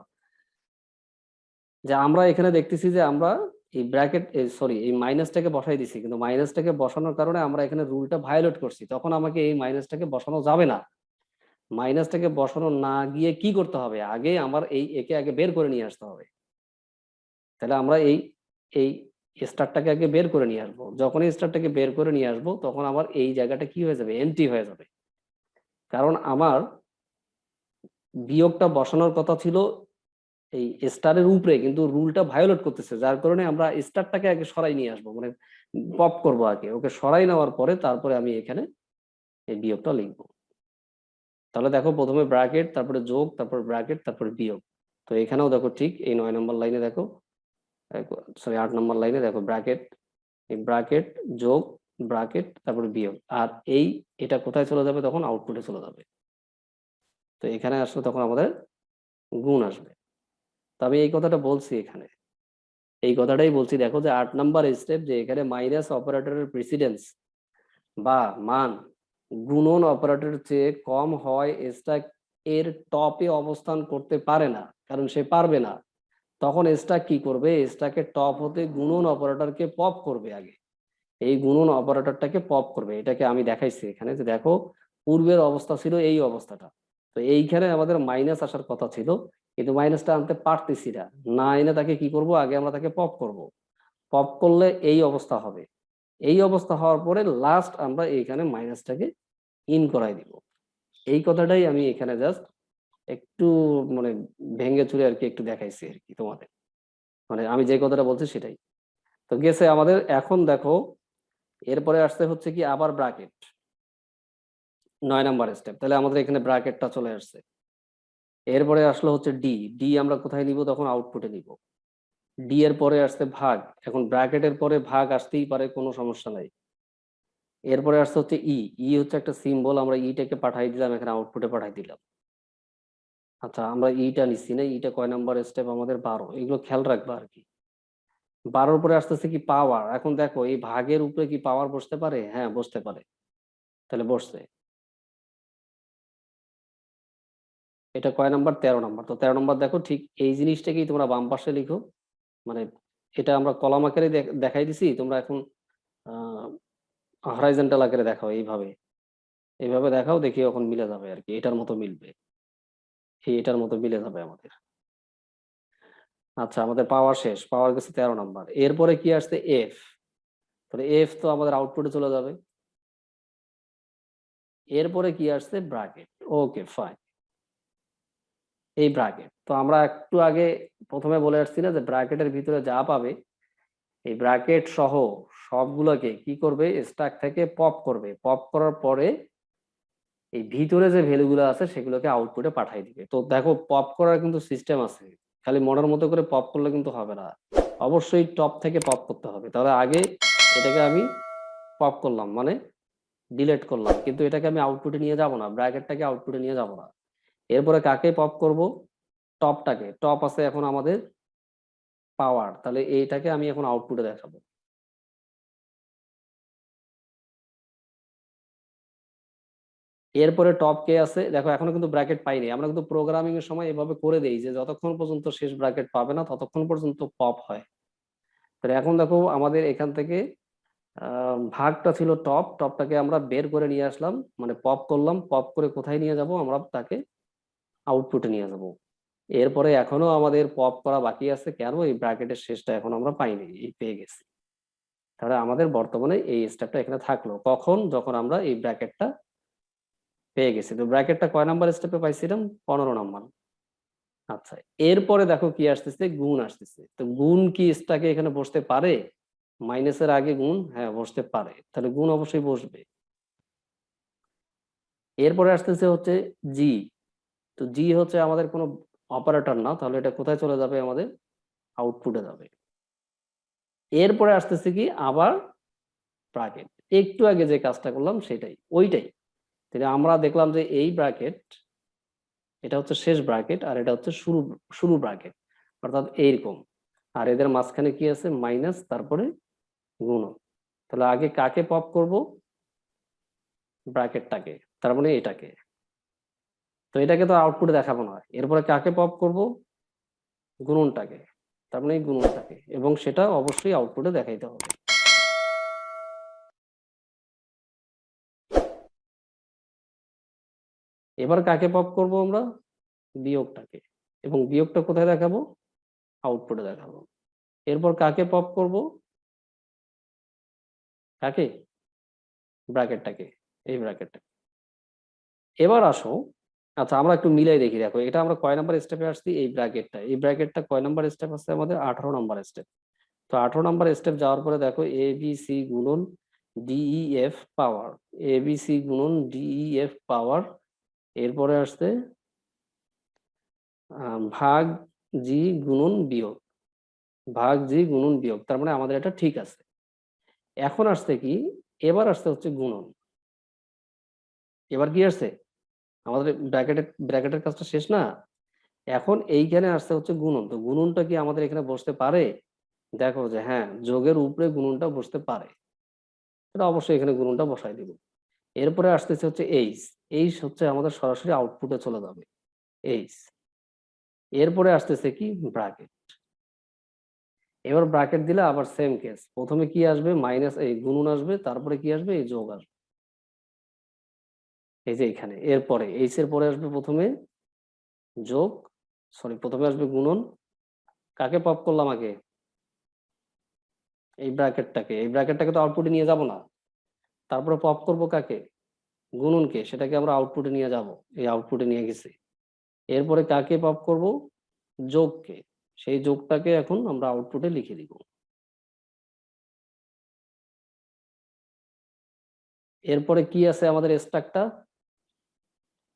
যে আমরা এখানে দেখতেছি যে আমরা এই ব্র্যাকেট, সরি এই মাইনাসটাকে বসাই দিছি, কিন্তু মাইনাসটাকে বসানোর কারণে আমরা এখানে রুলটা ভায়োলেট করছি, তখন আমাকে এই মাইনাসটাকে বসানো যাবে না। মাইনাসটাকে বসানো না গিয়ে কি করতে হবে, আগে আমার এই একে আগে বের করে নিয়ে আসতে হবে। তাহলে আমরা এই এই স্টারটাকে আগে বের করে নিয়ে আসবো, যখন এই স্টারটাকে বের করে নিয়ে আসবো তখন আমার এই জায়গাটা কি হয়ে যাবে, এমটি হয়ে যাবে। কারণ আমার বিয়োগটা বসানোর কথা ছিল এই স্টারের উপরে, কিন্তু রুলটা ভায়োলেট করতেছে, যার কারণে আমরা স্টারটাকে আগে সরাই নিয়ে আসবো, মানে পপ করবো আগে, ওকে সরাই নেওয়ার পরে তারপরে আমি এখানে এই বিয়োগটা লিখবো। তাহলে দেখো প্রথমে ব্র্যাকেট, তারপরে যোগ, তারপর ব্র্যাকেট, তারপরে বিয়োগ। তো এখানেও দেখো ঠিক এই 9 নম্বর লাইনে দেখো, সরি 8 নম্বর লাইনে দেখো ব্র্যাকেট, এই ব্র্যাকেট, যোগ, ব্র্যাকেট, তারপরে বিয়োগ, আর এই এটা কোথায় চলে যাবে, তখন আউটপুটে চলে যাবে। তো এখানে আসলে তখন আমাদের গুণ আসবে। তো আমি এই কথাটা বলছি এখানে, এই কথাটাই বলছি, দেখো যে 8 নাম্বার স্টেপ, যে এখানে মাইনাস অপারেটরের প্রেসিডেন্স বা মান গুণন অপারেটরের চেয়ে কম হয়, স্ট্যাক এর টপে অবস্থান করতে পারে না, কারণ সে পারবে না, তখন স্ট্যাক কি করবে, স্ট্যাকের টপ হতে গুণন অপারেটরকে পপ করবে আগে, এই গুণন অপারেটরটাকে পপ করবে। এটাকে আমি দেখাইছি এখানে, যে দেখো পূর্বের অবস্থা ছিল এই অবস্থাটা, তো এইখানে আমাদের মাইনাস আসার কথা ছিল, কিন্তু মাইনাসটা আনতে পারতেছি না, না এনে তাকে কি করব, আগে আমরা তাকে পপ করব। পপ করলে এই অবস্থা হবে, এই অবস্থা হওয়ার পরে লাস্ট আমরা এইখানে মাইনাসটাকে ইন করাই দিব। এই কথাটাই আমি এখানে জাস্ট একটু মানে ভেঙে চুরে আর কি একটু দেখাইছি আর কি তোমাদের, মানে আমি যে কথাটা বলছি সেটাই। তো গেছে আমাদের। এখন দেখো এরপরে আসতে হচ্ছে কি আবার ব্র্যাকেট, 9 নাম্বার স্টেপ, তাহলে আমাদের এখানে ব্র্যাকেটটা চলে আসছে। এরপরে আসলো হচ্ছে ডি, ডি আমরা কোথায় নিব, তখন আউটপুটে নিব। ডি এর পরে আসছে ভাগ, এখন ব্র্যাকেটের পরে ভাগ আসতেই পারে, কোনো সমস্যা নাই। এরপরে আসছে হচ্ছে ই, ই হচ্ছে একটা সিম্বল, আমরা ইটাকে পাঠাই দিলাম, এখানে আউটপুটে পাঠাই দিলাম। আচ্ছা আমরা ইটা নিচ্ছি না, ইটা কয় নাম্বার স্টেপ আমাদের, 12, এগুলো খেয়াল রাখবা আর কি। 12 পরে আসতেছে কি পাওয়ার, এখন দেখো এই ভাগের উপরে কি পাওয়ার বসতে পারে, হ্যাঁ বসতে পারে, তাহলে বসছে। এটা কয় নাম্বার, 13 নাম্বার। তো 13 নাম্বার দেখো ঠিক এই জিনিসটাকেই তোমরা বাম পাশে লিখো, মানে এটা আমরা কলাম আকারে দেখাই দিছি, তোমরা এখন হরাইজন্টাল আকারে দেখাও, এইভাবে এইভাবে দেখাও, দেখি এখন মিলে যাবে আর কি, এটার মতো মিলবে, এটার মতো মিলে যাবে আমাদের। আচ্ছা আমাদের পাওয়ার শেষ, পাওয়ার গেছে 13 নাম্বার। এরপরে কি আসছে এফ, তাহলে এফ তো আমাদের আউটপুটে চলে যাবে। এরপরে কি আসছে ব্র্যাকেট, ওকে ফাইন, এই ব্র্যাকেট তো আমরা একটু আগে প্রথমে বলে আসছি না, যে ব্র্যাকেটের ভিতরে যা পাবে এই ব্র্যাকেট সহ সবগুলোকে কি করবে, স্ট্যাক থেকে পপ করবে, পপ করার পরে এই ভিতরে যে ভ্যালুগুলো আছে সেগুলোকে আউটপুটে পাঠিয়ে দিবে। তো দেখো পপ করার কিন্তু সিস্টেম আছে, খালি মনের মতো করে পপ করলে কিন্তু হবে না, অবশ্যই টপ থেকে পপ করতে হবে। তাহলে আগে এটাকে আমি পপ করলাম, মানে ডিলেট করলাম, কিন্তু এটাকে আমি আউটপুটে নিয়ে যাব না, ব্র্যাকেটটাকে আউটপুটে নিয়ে যাব না। এরপরে কাকে পপ করব, টপটাকে। টপ আছে এখন আমাদের পাওয়ার, তাহলে এইটাকে আমি এখন আউটপুটে দেখাবো। এরপরে টপ কে আছে, দেখো এখনো কিন্তু ব্র্যাকেট পাইনি, আমরা কিন্তু প্রোগ্রামিং এর সময় এভাবে করে দেই যে যতক্ষণ পর্যন্ত শেষ ব্র্যাকেট পাবে না ততক্ষণ পর্যন্ত পপ হয়। তাহলে এখন দেখো আমাদের এখান থেকে ভাগটা ছিল টপ, টপটাকে আমরা বের করে নিয়ে আসলাম, মানে পপ করলাম, পপ করে কোথায় নিয়ে যাব, আমরা তাকে আউটপুটে নিয়ে যাব। এরপরে এখনো আমাদের পপ করা বাকি আছে, কেন, এই ব্র্যাকেটের শেষটা এখন আমরা পাইনি, এই পেয়ে গেছি। তাহলে আমাদের বর্তমানে এই স্টেপটা এখানে থাকলো, কখন, যখন আমরা এই ব্র্যাকেটটা পেয়ে গেছি। তো ব্র্যাকেটটা কয় নাম্বার স্টেপে পাইছিলাম, 15 নাম্বার। আচ্ছা এরপরে দেখো কি আসতেছে, গুণ আসতেছে। তো গুণ কি স্ট্যাকে এখানে বসতে পারে, মাইনাসের আগে গুণ, হ্যাঁ বসতে পারে, তাহলে গুণ অবশ্যই বসবে। এরপরে আসতেছে হচ্ছে জি, তো জি হচ্ছে আমাদের কোনো অপারেটর না, তাহলে এটা কোথায় চলে যাবে, আমাদের আউটপুটে যাবে। এরপরে আসতেছে কি আবার ব্র্যাকেট, একটু আগে যে কাজটা করলাম সেটাই, ওইটাই। তাহলে আমরা দেখলাম যে এই ব্র্যাকেট, এটা হচ্ছে শেষ ব্র্যাকেট, আর এটা হচ্ছে শুরু শুরু ব্র্যাকেট, অর্থাৎ এইরকম। আর এদের মাঝখানে কি আছে, মাইনাস, তারপরে গুণন। তাহলে আগে কাকে পপ করব, ব্র্যাকেটটাকে, তার মানে এটাকে। তো এটাকে তো আউটপুটে দেখাবো না, এরপরে কাকে পপ করব, গুণনটাকে, তার মানে এই গুণনটাকে, এবং সেটা অবশ্যই আউটপুটে দেখাইতে হবে। এবার কাকে পপ করব আমরা, বিয়োগটাকে, এবং বিয়োগটা কোথায় দেখাবো, আউটপুটে দেখাবো। এরপর কাকে পপ করব, কাকে, ব্র্যাকেটটাকে, এই ব্র্যাকেটটা। এবার আসো, আচ্ছা আমরা একটু মিলাই দেখি, দেখো এটা আমরা কয় নাম্বার স্টেপে আসছি, এই ব্র্যাকেটটা, এই ব্র্যাকেটটা কয় নাম্বার স্টেপ আছে আমাদের, 18 নাম্বার স্টেপ। তো 18 নাম্বার স্টেপ যাওয়ার পরে দেখো এ বি সি গুণন DEF power, A B C গুণন ডিইএফ পাওয়ার। এরপরে আসছে ভাগ জি গুণন বিয়োগ, ভাগ জি গুণন বিয়োগ, তার মানে আমাদের এটা ঠিক আছে। এখন আসছে কি, এবার আসছে হচ্ছে গুণন। এবার কি আসছে, আমাদের ব্র্যাকেটের কাজটা শেষ না, এখন এইখানে আসছে হচ্ছে গুণন। তো গুণনটা কি আমাদের এখানে বসতে পারে, দেখো যে হ্যাঁ যোগের উপরে গুণনটা বসতে পারে, এটা অবশ্যই এখানে গুণনটা বসাই দিব। এরপরে আসতেছে হচ্ছে এইচ, এইচ হচ্ছে আমাদের সরাসরি আউটপুটে চলে যাবে। এইচ, এরপরে আসতেছে কি ব্র্যাকেট। এবার ব্র্যাকেট দিলে আবার সেম কেস, প্রথমে কি আসবে মাইনাস এই গুণন আসবে, তারপরে কি আসবে এই যোগ আসবে, এই যে এখানে। এরপরে এইচ এর পরে আসবে প্রথমে যোগ, প্রথমে আসবে গুণন, কাকে পপ করলাম আগে, এই ব্র্যাকেটটাকে, এই ব্র্যাকেটটাকে তো আউটপুটে নিয়ে যাব না, তারপরে পপ করব কাকে, গুণনকে, সেটাকে আমরা আউটপুটে নিয়ে যাব, এই আউটপুটে নিয়ে গেছি। এরপরে কাকে পপ করব, যোগকে, সেই যোগটাকে এখন আমরা আউটপুটে লিখে দিব। এরপরে কি আছে আমাদের স্ট্যাকটা,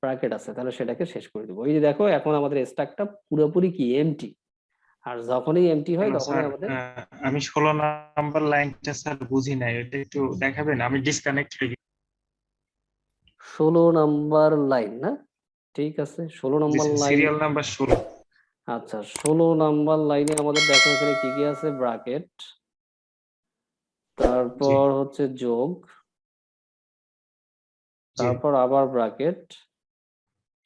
ব্র্যাকেট আছে, তাহলে সেটাকে শেষ করে দিব। এই যে দেখো এখন আমাদের স্ট্যাকটা পুরোপুরি কি এমটি, আর যখনই এমটি হয়
কেন
তখনই
স্যার,
আমাদের
আমি 16 নাম্বার লাইনটা স্যার বুঝি নাই, এটা একটু দেখাবেন? আমি ডিসকানেক্ট হয়ে গেছি।
16 নাম্বার লাইন না, ঠিক আছে 16 নাম্বার লাইন।
Serial number 16।
আচ্ছা 16 নাম্বার লাইনে আমাদের দেখো এখানে কি কি আছে, ব্র্যাকেট,
জি
তারপর হচ্ছে যোগ,
জি
তারপর আবার ব্র্যাকেট,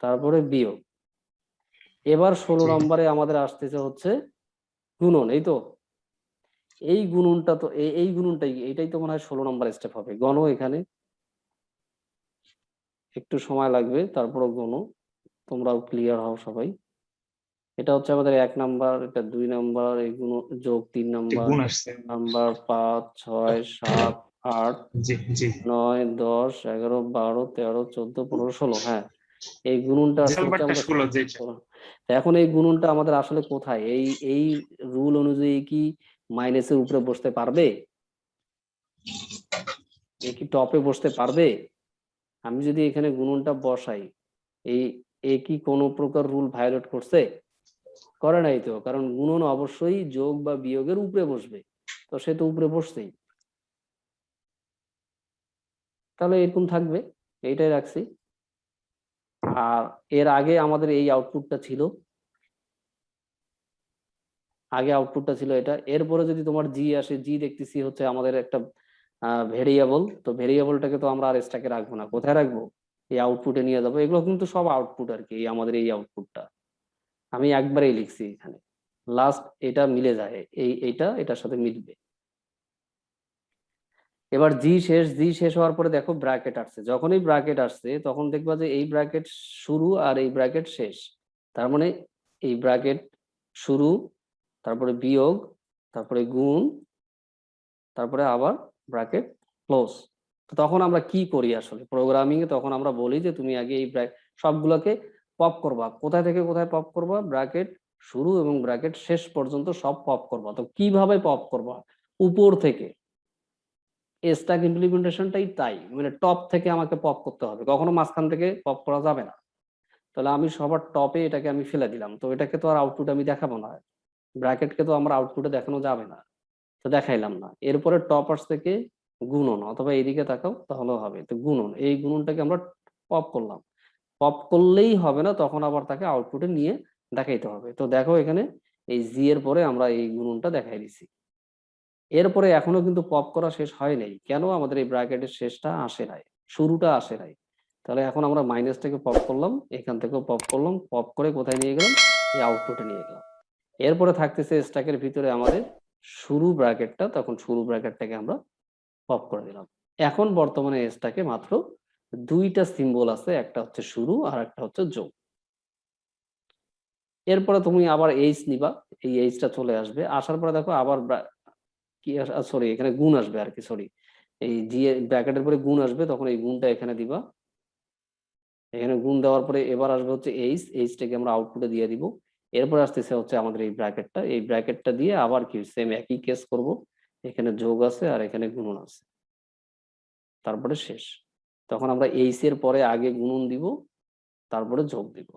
তারপরে বিয়োগ। এবার 16
জি।
নম্বরে আমাদের আসতেছে হচ্ছে গুণন, এই তো এই গুণনটা তো এই গুণনটাই, এইটাই তো মনে হয় 16 নম্বর স্টেপ হবে। গণ এখানে একটু সময় লাগবে, তারপরও গণ, তোমরাও ক্লিয়ার হও সবাই। এটা হচ্ছে আমাদের 1 নাম্বার, এটা 2 নাম্বার, এই গুণ যোগ 3
একটি
নাম্বার,
গুণ
এটা
আসছে।
4 নাম্বার, 5 6 7 8
জি জি
9 10 11 12 13 14 15 16, হ্যাঁ এই গুণনটা
যে
আসছে হচ্ছে
নাম্বারটা
আমাদের
16 যেটা।
16। তা এখন এই গুণনটা আমাদের আসলে কোথায়, এই রুল অনুযায়ী কি মাইনাসের উপরে বসতে পারবে, এ কি টপে বসতে পারবে? আমি যদি এখানে গুণনটা বসাই, এই এ কি কোনো প্রকার রুল ভায়োলেট করছে? করে নাই তো, কারণ গুণন অবশ্যই যোগ বা বিয়োগের উপরে বসবে, তো সে তো উপরে বসছেই, তাহলে এরকম থাকবে, এইটাই রাখছি। আর এর আগে আমাদের এই আউটপুটটা ছিল, আগে আউটপুটটা ছিল এটা। এরপরে যদি তোমার জি আসে, জি দেখতেছি হচ্ছে আমাদের একটা ভেরিয়েবল, তো ভেরিয়েবলটাকে তো আমরা আর স্ট্যাকে রাখবো না, কোথায় রাখবো, এই আউটপুটে নিয়ে যাবো। এগুলো কিন্তু সব আউটপুট আর কি, আমাদের এই আউটপুটটা আমি একবারেই লিখছি এখানে, লাস্ট এটা মিলে যায়, এইটা এটার সাথে মিলবে। এবার জি শেষ, জি শেষ হওয়ার পরে দেখো ব্র্যাকেট আসছে, যখনই ব্র্যাকেট আসছে তখন দেখবা যে এই ব্র্যাকেট শুরু আর এই ব্র্যাকেট শেষ, তার মানে এই ব্র্যাকেট শুরু, তারপরে বিয়োগ, তারপরে গুণ, তারপরে আবার ব্র্যাকেট ক্লোজ। তো তখন আমরা কি করি আসলে প্রোগ্রামিং এ, তখন আমরা বলি যে তুমি আগে এই সবগুলোকে পপ করবা, কোথায় থেকে কোথায় পপ করবা, ব্র্যাকেট শুরু এবং ব্র্যাকেট শেষ পর্যন্ত সব পপ করবা। তো কিভাবে পপ করবা, উপর থেকে, স্ট্যাক ইমপ্লিমেন্টেশনটাই তাই, মানে টপ থেকে আমাকে পপ করতে হবে, কখনো মাঝখান থেকে পপ করা যাবে না। তাহলে আমি সবার টপে এটাকে আমি ফেলে দিলাম, তো এটাকে তো আর আউটপুট আমি দেখাবো না, ব্র্যাকেটকে তো আমার আউটপুটে দেখানো যাবে না, তো দেখাইলাম না। এরপরে টপার্স থেকে গুণন, অথবা এইদিকে তাকাও তাহলেও হবে, তো গুণন, এই গুণনটাকে আমরা পপ করলাম, পপ করলেই হবে না, তখন আবার তাকে আউটপুটে নিয়ে দেখাইতে হবে। তো দেখো এখানে এই জি এর পরে আমরা এই গুণনটা দেখাই দিছি। এরপরে এখনো কিন্তু পপ করা শেষ হয় নাই, কেন, আমাদের এই ব্র্যাকেটের শেষটা আসে নাই, শুরুটা আসে নাই। তাহলে এখন আমরা মাইনাসটাকে পপ করলাম, এখান থেকেও পপ করলাম, পপ করে কোথায় নিয়ে গেলাম, এই আউটপুটে নিয়ে গেলাম। এরপরে থাকতেছে স্ট্যাকের ভিতরে আমাদের শুরু ব্র্যাকেটটা, তখন শুরু ব্র্যাকেটটাকে আমরা পপ করে দিলাম। এখন বর্তমানে স্ট্যাকে মাত্র দুইটা সিম্বল আছে, একটা হচ্ছে শুরু আর একটা হচ্ছে যোগ। এরপরে তুমি আবার এইচ নিবা, এই এইচটা চলে আসবে, আসার পরে দেখো আবার কি, সরি এখানে গুণ আসবে আর কি, সরি এই জি ব্র্যাকেটের পরে গুণ আসবে, তখন এই গুণটা এখানে দিবা। এখানে গুণ দেওয়ার পরে এবার আসবে হচ্ছে এইচ, এইচটাকে আমরা আউটপুটে দিয়ে দিব। এরপর আসতেছে হচ্ছে আমাদের এই ব্র্যাকেটটা, এই ব্র্যাকেটটা দিয়ে আবার কি সেম একই কেস করব, এখানে যোগ আছে আর এখানে গুণন আছে, তারপরে শেষ। তখন আমরা এইচ এর পরে আগে গুণন দিব, তারপরে যোগ দিব।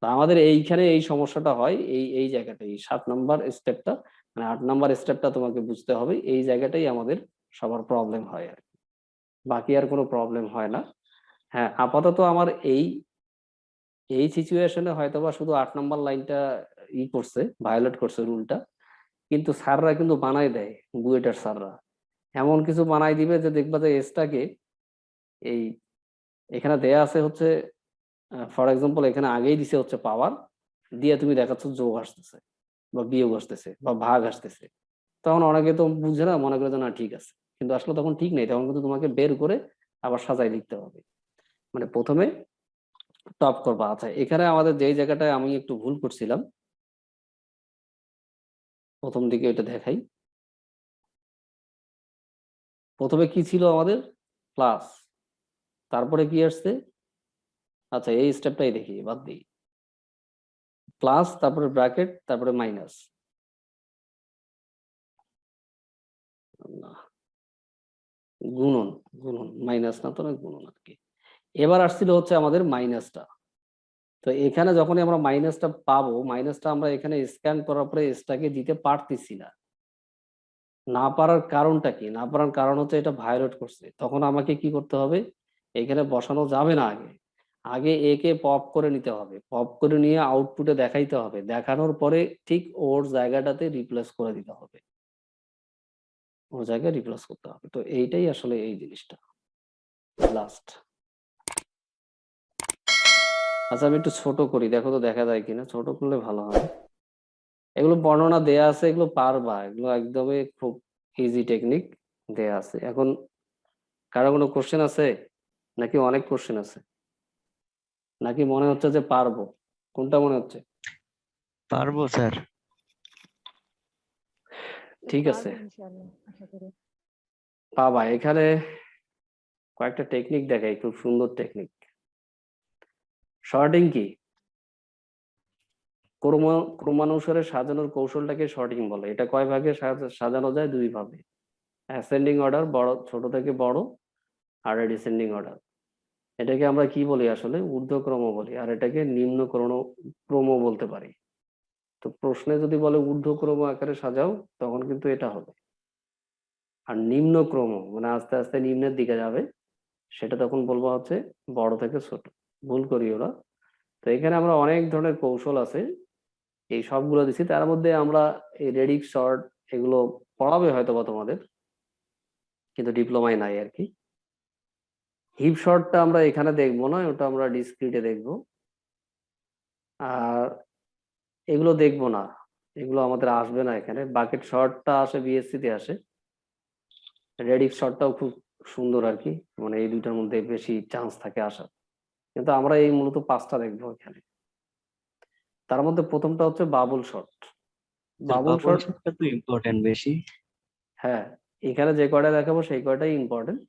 তা আমাদের এইখানে এই সমস্যাটা হয় এই এই জায়গাটা, এই 7 নাম্বার স্টেপটা, মানে 8 নাম্বার স্টেপটা তোমাকে বুঝতে হবে, এই জায়গাটাই আমাদের সবার প্রবলেম হয় আর কি, বাকি আর কোনো প্রবলেম হয় না। হ্যাঁ আপাতত আমার এই এই সিচুয়েশনে হয়তোবা শুধু 8 নাম্বার লাইনটা করছে, ভায়োলেট করছে রুলটা, কিন্তু স্যাররা কিন্তু বানাই দেয়, বুয়েটের স্যাররা এমন কিছু বানাই দিবে যে দেখবা যে এসটাকে এই এখানে দেয়া আছে হচ্ছে ফর এক্সাম্পল এখানে আগেই দিছে হচ্ছে পাওয়ার, দিয়ে তুমি দেখাচ্ছ যোগ আসতেছে বা বিয়োগ আসতেছে বা ভাগ আসতেছে, তখন অনেকে তো বুঝে না, মনে করে যে না ঠিক আছে, কিন্তু আসলে তখন ঠিক নেই, তখন কিন্তু তোমাকে বের করে আবার সাজাই লিখতে হবে। মানে প্রথমে টপ করবা। আচ্ছা, এখানে আমাদের যেই জায়গাটায় আমি একটু ভুল করছিলাম, প্রথম দিকে এটা দেখাই। প্রথমে কি ছিল আমাদের? প্লাস, তারপরে কি আসছে? আচ্ছা, এই স্টেপটাই দেখি, বাদ দিই। প্লাস, তারপরে ব্র্যাকেট, তারপরে মাইনাস, না গুণন, গুণন মাইনাস না তো, না গুণন আর কি। এবার আসছিল হচ্ছে আমাদের মাইনাসটা। তো এখানে যখনই আমরা মাইনাসটা পাবো, মাইনাসটা আমরা এখানে স্ক্যান করার পরে এসটাকে দিতে পারতেছি না। না পারার কারণটা কি? না পারার কারণ হচ্ছে এটা ভায়োলেট করছে। তখন আমাকে কি করতে হবে? এখানে বসানো যাবে না, আগে আগে একে পপ করে নিতে হবে, পপ করে নিয়ে আউটপুটে দেখাইতে হবে, দেখানোর পরে ঠিক ওর জায়গাটাতে রিপ্লেস করে দিতে হবে, ওর জায়গায় রিপ্লেস করতে হবে। তো এইটাই আসলে এই জিনিসটা লাস্ট। আচ্ছা, আমি একটু ছোট করি, দেখো তো দেখা যায় কিনা, ছোট করলে ভালো হয়। এগুলো বর্ণনা দেয়া আছে, এগুলো পারবা, এগুলো একদমই খুব ইজি টেকনিক দেয়া আছে। এখন কারো কোনো কোশ্চেন আছে নাকি অনেক কোশ্চেন আছে, নাকি মনে হচ্ছে যে পারবো? কোনটা মনে হচ্ছে?
পারবো স্যার।
ঠিক আছে,
পারবো ইনশাআল্লাহ, আশা করি।
পাবা। এখানে কয়েকটা টেকনিক দেখাই, খুব সুন্দর টেকনিক। শর্টিং কি? ক্রমানুসারে সাজানোর কৌশলটাকে শর্টিং বলে। এটা কয় ভাগে সাজানো যায়? দুই ভাবে, অ্যাসেন্ডিং অর্ডার, বড় ছোট থেকে বড়, আর ডিসেন্ডিং অর্ডার। এটাকে আমরা কি বলি? আসলে ঊর্ধ্বক্রম বলি, আর এটাকে নিম্নক্রম ক্রম বলতে পারি। তো প্রশ্নে যদি বলে ঊর্ধ্বক্রম আকারে সাজাও, তখন কিন্তু এটা হবে। আর নিম্নক্রম মানে আস্তে আস্তে নিম্নের দিকে যাবে, সেটা তখন বলবো হচ্ছে বড় থেকে ছোট। ভুল করি ওরা। তো এখানে আমরা অনেক ধরনের কৌশল আছে, এই সবগুলো দিচ্ছি। তার মধ্যে আমরা এই রেডিক্স শর্ট এগুলো পড়াবে হয়তো বা তোমাদের, কিন্তু ডিপ্লোমায় নাই আর কি। হিপ শর্টটা আমরা এখানে দেখবো না, ওটা আমরা ডিসক্রিটে দেখবো। আর এগুলো দেখবো না, এগুলো আমাদের আসবে না এখানে। বাকেট শর্টটা আসে, বিএসসি তে আসে। রেডিক্স শর্টটাও খুব সুন্দর আর কি, মানে এই দুইটার মধ্যে বেশি চান্স থাকে আসার। কিন্তু আমরা এই মূলত পাঁচটা দেখবো এখানে। তার মধ্যে প্রথমটা হচ্ছে bubble short. Bubble
bubble
short,
শটটা তো ইম্পর্টেন্ট বেশি।
হ্যাঁ, এখানে যে কয়টা দেখাবো সেই কয়টাই ইম্পর্টেন্ট।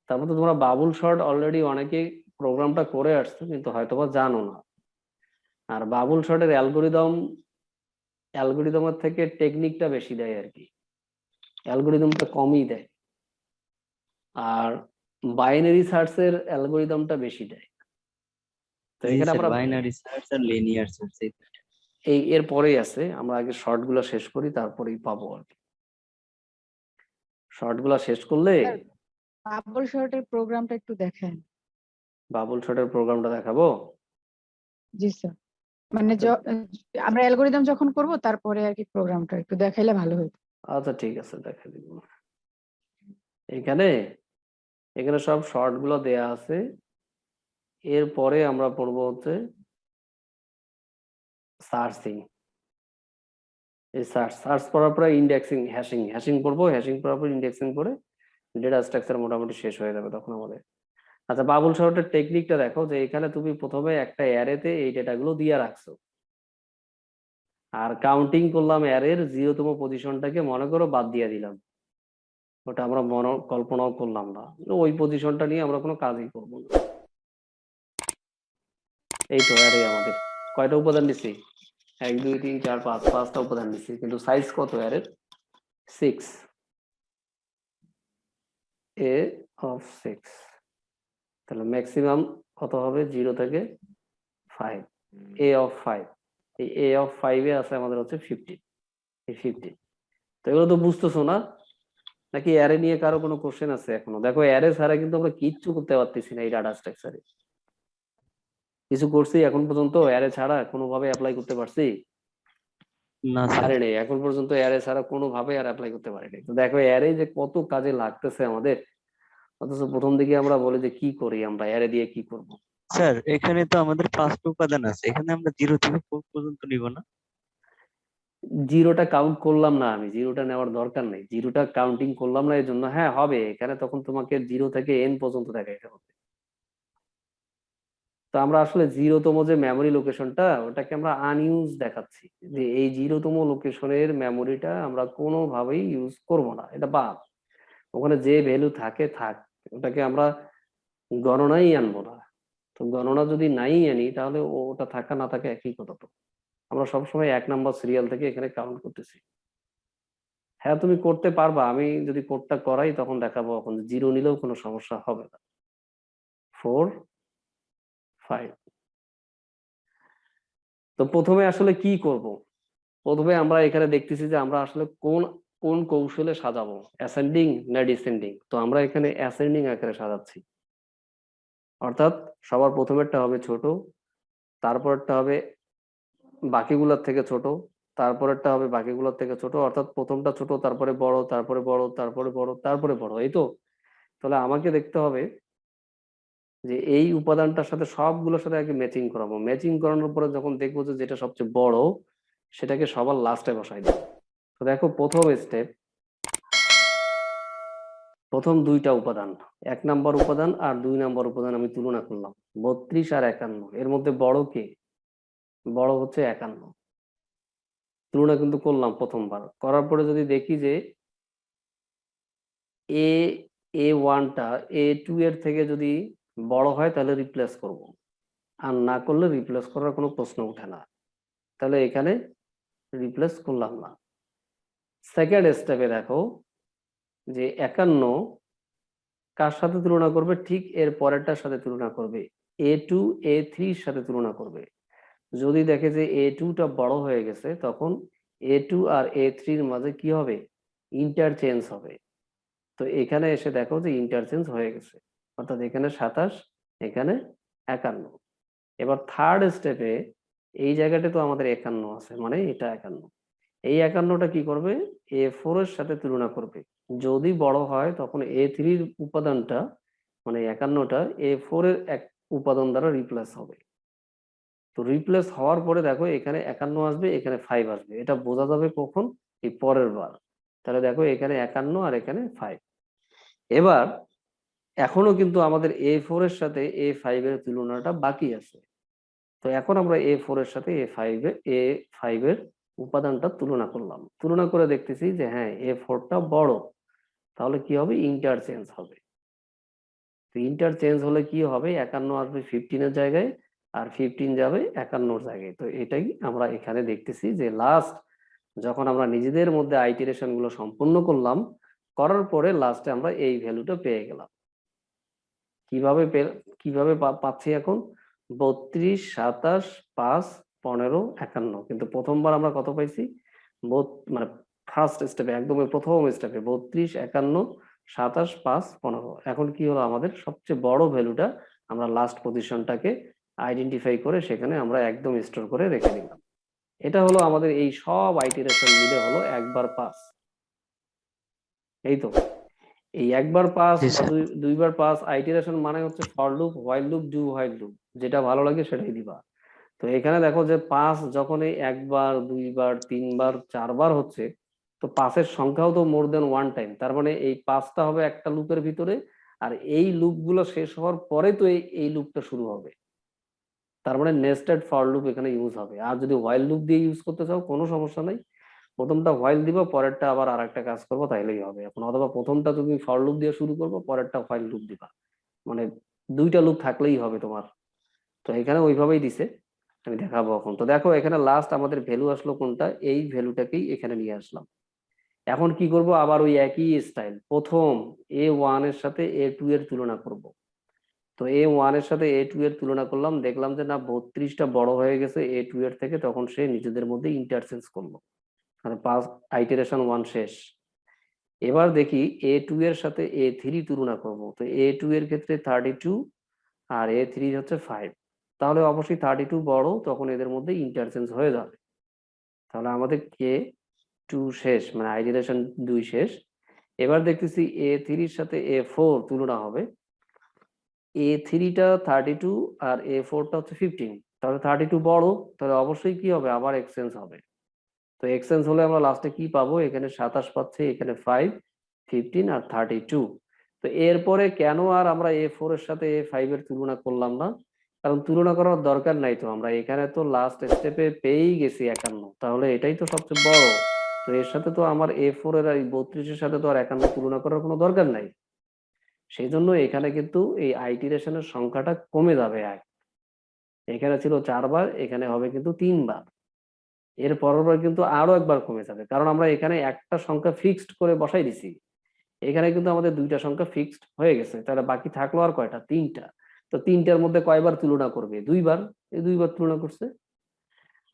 তার মধ্যে তোমরা বাবল শর্ট অলরেডি অনেকেই প্রোগ্রামটা করে আসছো, কিন্তু হয়তোবা জানো না। আর বাবল শর্টের অ্যালগোরিদমের থেকে টেকনিকটা বেশি দেয় আর কি, অ্যালগোরিদমটা কমই দেয়। আর বাইনারি সার্চের অ্যালগোরিদমটা বেশি দেয়। তো
জি
এখানে
স্যার,
আমরা
বাইনারি সার্চ আর লিনিয়ার সার্চ।
এর পরেই আছে, আমরা আগে শর্ট গুলা শেষ করি, তারপরেই পাবো আর কি। শর্ট গুলা শেষ করলে
স্যার, বাবল শর্টের প্রোগ্রামটা একটু দেখেন।
বাবল শর্টের প্রোগ্রামটা দেখাবো।
জি স্যার, মানে
আচ্ছা,
আমরা অ্যালগোরিদম যখন করব তারপরে আর কি প্রোগ্রামটা একটু দেখাইলে ভালো হতো।
আচ্ছা ঠিক আছে, দেখা দিব। এখানে এখানে সব শর্ট গুলো দেয়া আছে। এরপরে আমরা পড়বো হচ্ছে সার্চিং। এই সার্চ করার পরে ইন্ডেক্সিং, হ্যাশিং, হ্যাশিং করবো, হ্যাশিং করার পর ইন্ডেক্সিং করে ডেটা স্ট্রাকচার মোটামুটি শেষ হয়ে যাবে তখন আমাদের। আচ্ছা, বাবুল শর্টের টেকনিকটা দেখো, যে এখানে তুমি প্রথমে একটা অ্যারেতে এই ডেটাগুলো দিয়ে রাখছো, আর কাউন্টিং করলাম অ্যারের 0তম পজিশনটাকে, মনে করো বাদ দিয়ে দিলাম, ওটা আমরা কল্পনাও করলাম না, ওই পজিশনটা নিয়ে আমরা কোনো কাজই করবো না। এই তো অ্যারে আমাদের কয়টা উপাদান নিচ্ছি? 1 2 3 4 5, 5টা উপাদান নিচ্ছি, কিন্তু সাইজ কত অ্যারের? 6, এ অফ 6। তাহলে ম্যাক্সিমাম কত হবে? 0 থেকে 5, এ অফ 5। এই এ অফ 5 এ আছে আমাদের হচ্ছে 15, এই 15। তো এগুলো তো বুঝতেছো না? নাকি অ্যারে নিয়ে কারো কোনো কোশ্চেন আছে এখনো? দেখো, অ্যারে ছাড়া কিন্তু আমরা কিচ্ছু করতে পারতেছি না এই ডাটা স্ট্রাকচারে। কিছু করছি এখন পর্যন্ত অ্যারে ছাড়া কোনোভাবে অ্যাপ্লাই করতে পারছি?
না স্যার।
পারে নেই এখন পর্যন্ত, অ্যারে ছাড়া কোনোভাবে আর অ্যাপ্লাই করতে পারিনি। তো দেখো অ্যারে যে কত কাজে লাগতেছে আমাদের, অথচ প্রথম দিকে আমরা বলি যে কি করি আমরা অ্যারে দিয়ে, কি করব।
স্যার এখানে তো আমাদের 5টা উপাদান আছে, এখানে আমরা 0 থেকে 4 পর্যন্ত নিব না?
জিরোটা কাউন্ট করলাম না, আমি জিরোটা নেওয়ার দরকার নেই, জিরোটা কাউন্টিং করলাম না, এই জন্য হ্যাঁ হবে এখানে, তখন তোমাকে 0 থেকে n পর্যন্ত দেখাইতে হবে। তো আমরা আসলে 0তম যে মেমোরি লোকেশনটা ওটাকে আমরা আনইউজ দেখাচ্ছি, যে এই 0তম লোকেশনের মেমোরিটা আমরা কোনোভাবেই ইউজ করব না, এটা বাদ। ওখানে যে ভ্যালু থাকে থাক, ওটাকে আমরা গণনাই আনবো না। তো গণনা যদি নাই আনি তাহলে ওটা থাকা না থাকে একই কথা। তো আমরা সবসময় 1 নম্বর সিরিয়াল থেকে এখানে কাউন্ট করতেছি। হ্যাঁ তুমি করতে পারবা, আমি যদি কোডটা করাই তখন দেখাবো, এখন 0 নিলেও কোনো সমস্যা হবে না। 4 5। তো প্রথমে আসলে কি করব? প্রথমে আমরা এখানে দেখতেছি যে আমরা আসলে কোন কোন কৌশলে সাজাবো, অ্যাসেন্ডিং না ডিসেন্ডিং। তো আমরা এখানে অ্যাসেন্ডিং আকারে সাজাচ্ছি, অর্থাৎ সবার প্রথমেরটা হবে ছোট, তারপরটা হবে বাকিগুলোর থেকে ছোট, তারপরেরটা হবে বাকিগুলোর থেকে ছোট, অর্থাৎ প্রথমটা ছোট, তারপরে বড়, তারপরে বড়, তারপরে বড়, তারপরে বড়, এই তো। তাহলে আমাকে দেখতে হবে যে এই উপাদানটার সাথে সবগুলোর সাথে আগে ম্যাচিং করাবো, ম্যাচিং করানোর পরে যখন দেখবো যে যেটা সবচেয়ে বড় সেটাকে সবার লাস্টে বসাই দেবো। তো দেখো প্রথম স্টেপ, প্রথম দুইটা উপাদান, 1 নম্বর উপাদান আর 2 নম্বর উপাদান আমি তুলনা করলাম, 32 আর 51, এর মধ্যে বড় কে? বড় হচ্ছে 51। তুলনা কিন্তু করলাম প্রথমবার, করার পরে যদি দেখি যে এ A1টা A2 এর থেকে যদি বড় হয় তাহলে রিপ্লেস করব, আর না করলে রিপ্লেস করার কোনো প্রশ্ন ওঠে না, তাহলে এখানে রিপ্লেস করলাম না। সেকেন্ড স্টেপে দেখো যে 51 কার সাথে তুলনা করবে, ঠিক এর পরেরটার সাথে তুলনা করবে, A2 A3 সাথে তুলনা করবে। যদি দেখে যে A2টা বড় হয়ে গেছে তখন A2 আর A3 মাঝে কি হবে, ইন্টারচেঞ্জ হবে। তো এখানে এসে দেখো যে ইন্টারচেঞ্জ হয়ে গেছে, অর্থাৎ এখানে 27, এখানে 51। এবার থার্ড স্টেপে এই জায়গাটা তো আমাদের 51 আছে, মানে এটা 51, এই 51টা কি করবে, A4 এর সাথে তুলনা করবে। যদি বড় হয় তখন A3 উপাদানটা, মানে 51টা A4 এর এক উপাদান দ্বারা রিপ্লেস হবে। তো রিপ্লেস হওয়ার পরে দেখো এখানে 51 আসবে, এখানে 5 আসবে, এটা বোঝা যাবে কখন, এই পরের বার। তাহলে দেখো এখানে 51 আর এখানে 5। এবার এখনো কিন্তু আমাদের A4 এর সাথে A5 এর তুলনাটা বাকি আছে। তো এখন আমরা A4 এর সাথে A5 এর উপাদানটা তুলনা করলাম, তুলনা করে দেখতেছি যে হ্যাঁ A4টা বড়, তাহলে কি হবে, ইন্টারচেঞ্জ হবে। তো ইন্টারচেঞ্জ হলে কি হবে, 51 আসবে 15 এর জায়গায়, আর 15 যাবে 51 জায়গায়। তো এটাই আমরা এখানে দেখতেছি যে লাস্ট যখন আমরা নিজেদের মধ্যে আইটারেশন গুলো সম্পূর্ণ করলাম, করার পরে লাস্টে আমরা এই ভ্যালুটা পেয়ে গেলাম। কিভাবে কিভাবে পাচ্ছি এখন, 32, 27, 5, 15, 51, কিন্তু প্রথমবার আমরা কত পাইছি, মানে ফার্স্ট স্টেপে একদম প্রথম স্টেপে 32, 51, 27, 5, 15। এখন কি হলো, আমাদের সবচেয়ে বড় ভ্যালুটা আমরা লাস্ট পজিশনটাকে আইডেন্টিফাই করে সেখানে আমরা একদম স্টোর করে রেখে দিলাম। এটা হলো আমাদের এই সব আইটারেশন মিলে হলো একবার পাস। এই তো এই একবার পাস
জি
বা
স্যার।
দুইবার পাস, আইটারেশন মানে হচ্ছে for loop, while loop, do while loop, যেটা ভালো লাগে সেটাই দিবা। তো এখানে দেখো যে পাস যখন এই একবার, দুইবার, তিনবার, চারবার হচ্ছে, তো পাসের সংখ্যাও তো মোর দেন ওয়ান টাইম, তার মানে এই পাসটা হবে একটা লুপের ভিতরে, আর এই লুপগুলো শেষ হওয়ার পরে তো এই লুপটা শুরু হবে। তার মানে নেস্টেড ফর লুপ এখানে ইউজ হবে। আর যদি হোয়াইল লুপ দিয়ে ইউজ করতে চাও কোনো সমস্যা নাই, প্রথমটা হোয়াইল দিবা, পরেরটা আবার আর একটা কাজ করবো, তাইলেই হবে এখন। অথবা প্রথমটা তুমি ফর লুপ দিয়ে শুরু করবো, পরেরটা হোয়াইল লুপ দিবা, মানে দুইটা লুপ থাকলেই হবে তোমার। তো এখানে ওইভাবেই দিছে, আমি দেখাবো এখন। তো দেখো এখানে লাস্ট আমাদের ভ্যালু আসলো কোনটা, এই ভ্যালুটাকেই এখানে নিয়ে আসলাম। এখন কি করব, আবার ওই একই স্টাইল, প্রথম A1 এর সাথে A2 এর তুলনা করব। তো A1 এর সাথে A2 এর তুলনা করলাম, দেখলাম যে না 32টা বড় হয়ে গেছে A2 এর থেকে, তখন সে নিজেদের মধ্যে ইন্টারচেঞ্জ করলো, মানে পাস আইটারেশন 1 শেষ। এবার দেখি A2 এর সাথে A3 তুলনা করব। তো A2 এর ক্ষেত্রে 32 আর A3 হচ্ছে 5, তাহলে অবশ্যই 32 বড়, তখন এদের মধ্যে ইন্টারচেঞ্জ হয়ে যাবে। তাহলে আমাদের K2 শেষ, মানে আইটারেশন 2 শেষ। এবার দেখতেছি A3 এর সাথে A4 তুলনা হবে। A3টা 32 আর A4টা হচ্ছে 15, তাহলে 32 বড়, তাহলে অবশ্যই কি হবে, আবার এক্সচেঞ্জ হবে। তো এক্সচেঞ্জ হলে আমরা লাস্টে কি পাবো, এখানে 27 পাচ্ছি, এখানে 5, 15 আর 32। তো এরপরে কেন আর আমরা A4 এর সাথে A5 এর তুলনা করলাম না? কারণ তুলনা করার দরকার নাই, তো আমরা এখানে তো লাস্ট স্টেপে পেয়েই গেছি 51, তাহলে এটাই তো সবচেয়ে বড়। তো এর সাথে তো আমার A4 এর আর 32 এর সাথে তো আর 51 তুলনা করার কোনো দরকার নাই। সেই জন্য এখানে কিন্তু এই আইটিরেশনের সংখ্যাটা কমে যাবে এক। এখানে ছিল 4 বার, এখানে হবে কিন্তু 3 বার। এর পরের বার কিন্তু আরো একবার কমে যাবে, কারণ আমরা এখানে একটা সংখ্যা ফিক্সড করে বসাই দিছি। এখানে কিন্তু আমাদের দুইটা সংখ্যা ফিক্সড হয়ে গেছে, তাহলে বাকি থাকলো আর কয়টা, 3টা। তো 3টার মধ্যে কয়বার তুলনা করবে, 2 বার, এই 2 বার তুলনা করছে।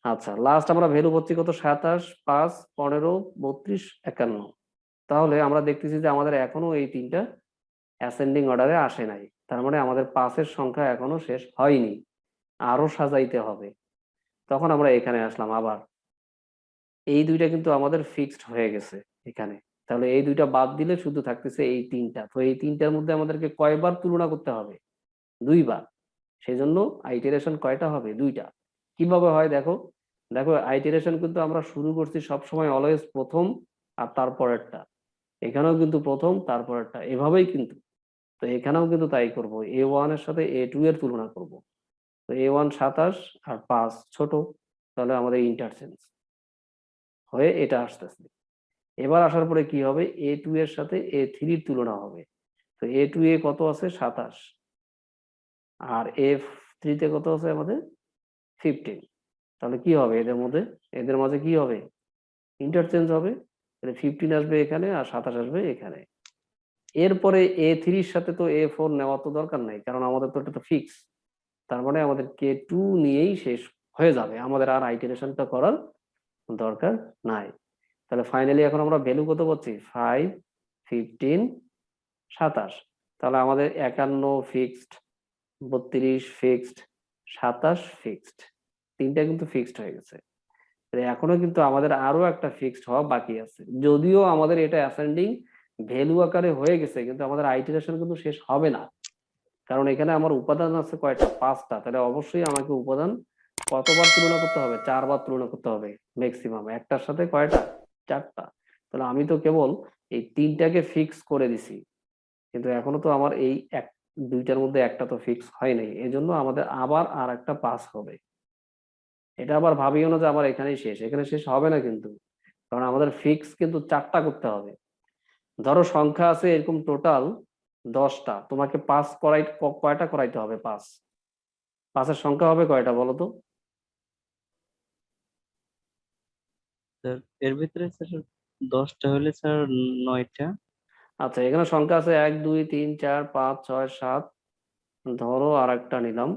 আচ্ছা, লাস্ট আমরা ভ্যালু পাচ্ছি কত, 27, 5, 15, 32, 51। তাহলে আমরা দেখতেছি যে আমাদের এখনো এই 3টা অ্যাসেন্ডিং অর্ডারে আসে নাই, তার মানে আমাদের পাসের সংখ্যা এখনো শেষ হয়নি, আরো সাজাইতে হবে। তখন আমরা এখানে আসলাম আবার, এই দুইটা কিন্তু আমাদের ফিক্সড হয়ে গেছে এখানে। তাহলে এই দুইটা বাদ দিলে শুধু থাকতেছে এই 3টা। তো এই 3টার মধ্যে আমাদেরকে কয়বার তুলনা করতে হবে, 2 বার। সেই জন্য আইটেরেশন কয়টা হবে, 2টা। কিভাবে হয় দেখো, দেখো আইটেরেশন কিন্তু আমরা শুরু করছি সবসময় অলওয়েজ প্রথম আর তারপরেরটা, এখানেও কিন্তু প্রথম তারপরেরটা, এভাবেই কিন্তু। তো এখানেও কিন্তু তাই করব, A1 এর সাথে A2 এর তুলনা করব। তো A1 27 আর 5 ছোট, তাহলে আমাদের ইন্টারচেঞ্জ হয়ে এটা আসতেছে। এবার আসার পরে কি হবে, A2 এর সাথে A3 এর তুলনা হবে। তো A2 এ কত আছে, 27, আর F3 তে কত আছে আমাদের, 15। তাহলে কি হবে এদের মধ্যে, এদের মাঝে কি হবে, ইন্টারচেঞ্জ হবে। তাহলে 15 আসবে এখানে আর 27 আসবে এখানে। এরপরে A3 এর সাথে তো A4 নেওয়া তো দরকার নাই, কারণ আমাদের তো এটা তো ফিক্স। তার মানে আমাদের K2 নিয়েই শেষ হয়ে যাবে, আমাদের আর আইটারেশনটা করার দরকার নাই। তাহলে ফাইনালি এখন আমরা ভ্যালু কত পাচ্ছি, 5, 15, 27। তাহলে আমাদের 51 ফিক্সড, 32 ফিক্সড, 27 ফিক্সড, 3টা কিন্তু ফিক্সড হয়ে গেছে। এখনো কিন্তু আমাদের আরো একটা ফিক্সড হওয়া বাকি আছে, যদিও আমাদের এটা অ্যাসেন্ডিং ভ্যালু আকারে হয়ে গেছে, কিন্তু আমাদের আইটারেশন কিন্তু শেষ হবে না। কারণ এখানে আমার উপাদান আছে কয়টা, 5টা। তাহলে অবশ্যই আমাকে উপাদান কতবার তুলনা করতে হবে, 4 বার তুলনা করতে হবে ম্যাক্সিমাম। একটার সাথে কয়টা, 4টা। তাহলে আমি তো কেবল এই 3টাকে ফিক্স করে দিছি, কিন্তু এখনো তো আমার এই এক 2টার মধ্যে একটা তো ফিক্স হয় নাই, এজন্য আমাদের আবার আর একটা পাস হবে। এটা আবার ভাবিও না যে আমার এখানেই শেষ, এখানে শেষ হবে না কিন্তু, কারণ আমাদের ফিক্স কিন্তু 4টা করতে হবে। ধরো সংখ্যা আছে এরকম টোটাল 10টা, তোমাকে পাস কয়টা করাইতে হবে, পাসের সংখ্যা হবে কয়টা বলো তো?
স্যার এর ভিতরে স্যার 10টা হলে স্যার 9টা।
আচ্ছা, এখানে সংখ্যা আছে 1, 2, 3, 4, 5, 6, 7, ধরো আর একটা নিলাম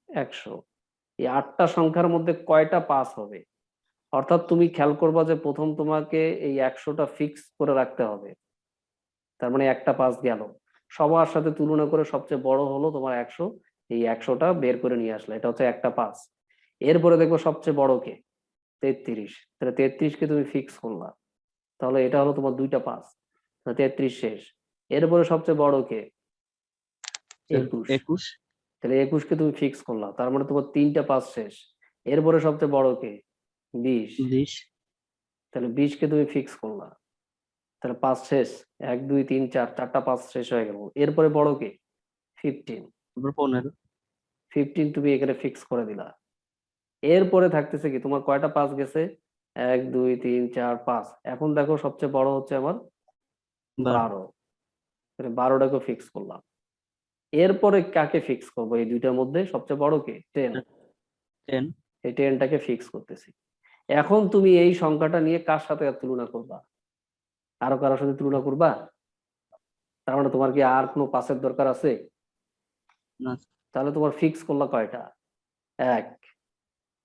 100। এই 8টা সংখ্যার মধ্যে কয়টা পাস হবে? অর্থাৎ তুমি খেয়াল করবা যে প্রথম তোমাকে এই 100টা ফিক্স করে রাখতে হবে, তার মানে একটা পাস গেল। সবার সাথে তুলনা করে সবচেয়ে বড় হলো তোমার 100, এই 100টা বের করে নিয়ে আসলে, এটা হচ্ছে একটা পাস। এরপরে দেখবো সবচেয়ে বড় কে, 33। তাহলে 33কে তুমি ফিক্স করলা, তাহলে এটা হলো তোমার 2টা পাস, 33 শেষ। এরপরে সবচেয়ে বড় কে,
স্যার
21।
21।
তাহলে 21কে তুমি ফিক্স করলা, তার মানে তোমার 3টা পাস শেষ। এরপরে সবচেয়ে বড় কে, 20।
20।
তাহলে 20কে তুমি ফিক্স করলা, তাহলে 5 শেষ, 1, 2, 3, 4, 4টা পাস শেষ হয়ে গেল। এরপরে বড় কে, 15।
তারপর 15।
15 তুমি এখানে ফিক্স করে দিলা। এরপরে থাকতেছে কি, তোমার কয়টা পাস গেছে, 1, 2, 3, 4, 5। এখন দেখো সবচেয়ে বড় হচ্ছে আমার
12।
12, তাহলে 12টাকে ফিক্স করলাম। এরপরে কাকে ফিক্স করবো, এই দুইটার মধ্যে সবচেয়ে বড় কে, 10।
10।
এই 10টাকে ফিক্স করতেছি। এখন তুমি এই সংখ্যাটা নিয়ে কার সাথে আর তুলনা করবা, আরো কারোর সাথে তুলনা করবা? তার মানে তোমার কি আর কোনো পাসের দরকার আছে?
না।
তাহলে তোমার ফিক্স করলা কয়টা, 1,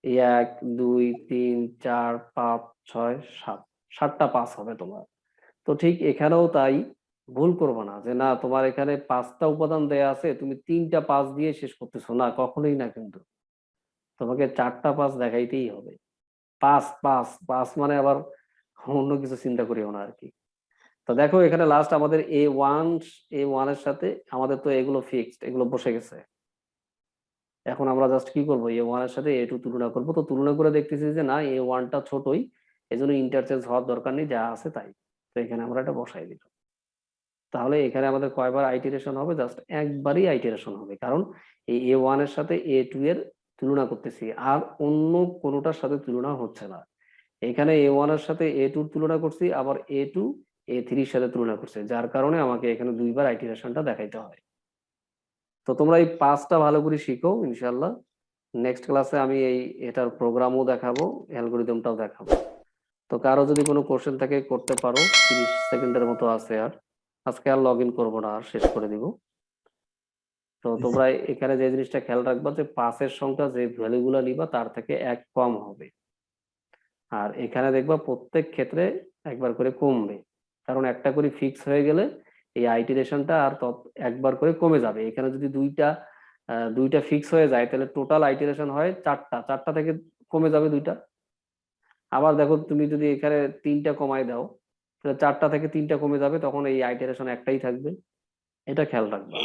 এই 1, 2, 3, 4, 5, 6, 7, 7টা পাস হবে তোমার। তো ঠিক এখানেও তাই, ভুল করবো না যে না তোমার এখানে 5টা উপাদান দেয়া আছে, তুমি 3টা পাস দিয়ে শেষ করতেছো, না, কখনোই না। কিন্তু তোমাকে 4টা পাস দেখাইতেই হবে। পাস পাস পাস মানে আবার অন্য কিছু চিন্তা করিও না আর কি। তো দেখো এখানে লাস্ট আমাদের A1 এর সাথে আমাদের তো এগুলো ফিক্সড, এগুলো বসে গেছে। এখন আমরা জাস্ট কি করবো, A1 এর সাথে A2 তুলনা করবো। তো তুলনা করে দেখতেছি যে না, A1টা ছোটই, এই জন্য ইন্টারচেঞ্জ হওয়ার দরকার নেই, যা আছে তাই। তো এখানে আমরা এটা বসাই দিলাম। তাহলে এখানে আমাদের কয়বার আইটিরেশন হবে, জাস্ট একবারই আইটিরেশন হবে, কারণ এই A1 এর সাথে A2 এর তুলনা করতেছি, আর অন্য কোনোটার সাথে তুলনা হচ্ছে না। এখানে A1 এর সাথে A2 তুলনা করছি, আবার A2 A3 এর সাথে তুলনা করছে, যার কারণে আমাকে এখানে দুইবার আইটিরেশনটা দেখাইতে হয়। তো তোমরা এই পাঁচটা ভালো করে শিখো ইনশাল্লাহ। নেক্সট ক্লাসে আমি এটার প্রোগ্রামও দেখাবো, অ্যালগোরিদমটাও দেখাবো। তো কারো যদি কোনো কোশ্চেন থাকে করতে পারো, 30 সেকেন্ডের মতো আছে। আর আজকে আর লগ ইন করবো না, আর শেষ করে দিব। তো তোমরা এখানে যে জিনিসটা খেয়াল রাখবা যে পাসের সংখ্যা যে ভ্যালুগুলো নিবা তার থেকে এক কম হবে, আর এখানে দেখবা প্রত্যেক ক্ষেত্রে একবার করে কমবে, কারণ একটা করে ফিক্স হয়ে গেলে এই আইটিরেশনটা আর একবার করে কমে যাবে। এখানে যদি দুইটা ফিক্স হয়ে যায়, তাহলে টোটাল আইটিরেশন হয় চারটা থেকে কমে যাবে দুইটা। আবার দেখো তুমি যদি এখানে 3টা কমায় দাও, তাহলে 4টা থেকে 3টা কমে যাবে, তখন এই আইটিরেশন একটাই থাকবে। এটা খেয়াল রাখবা।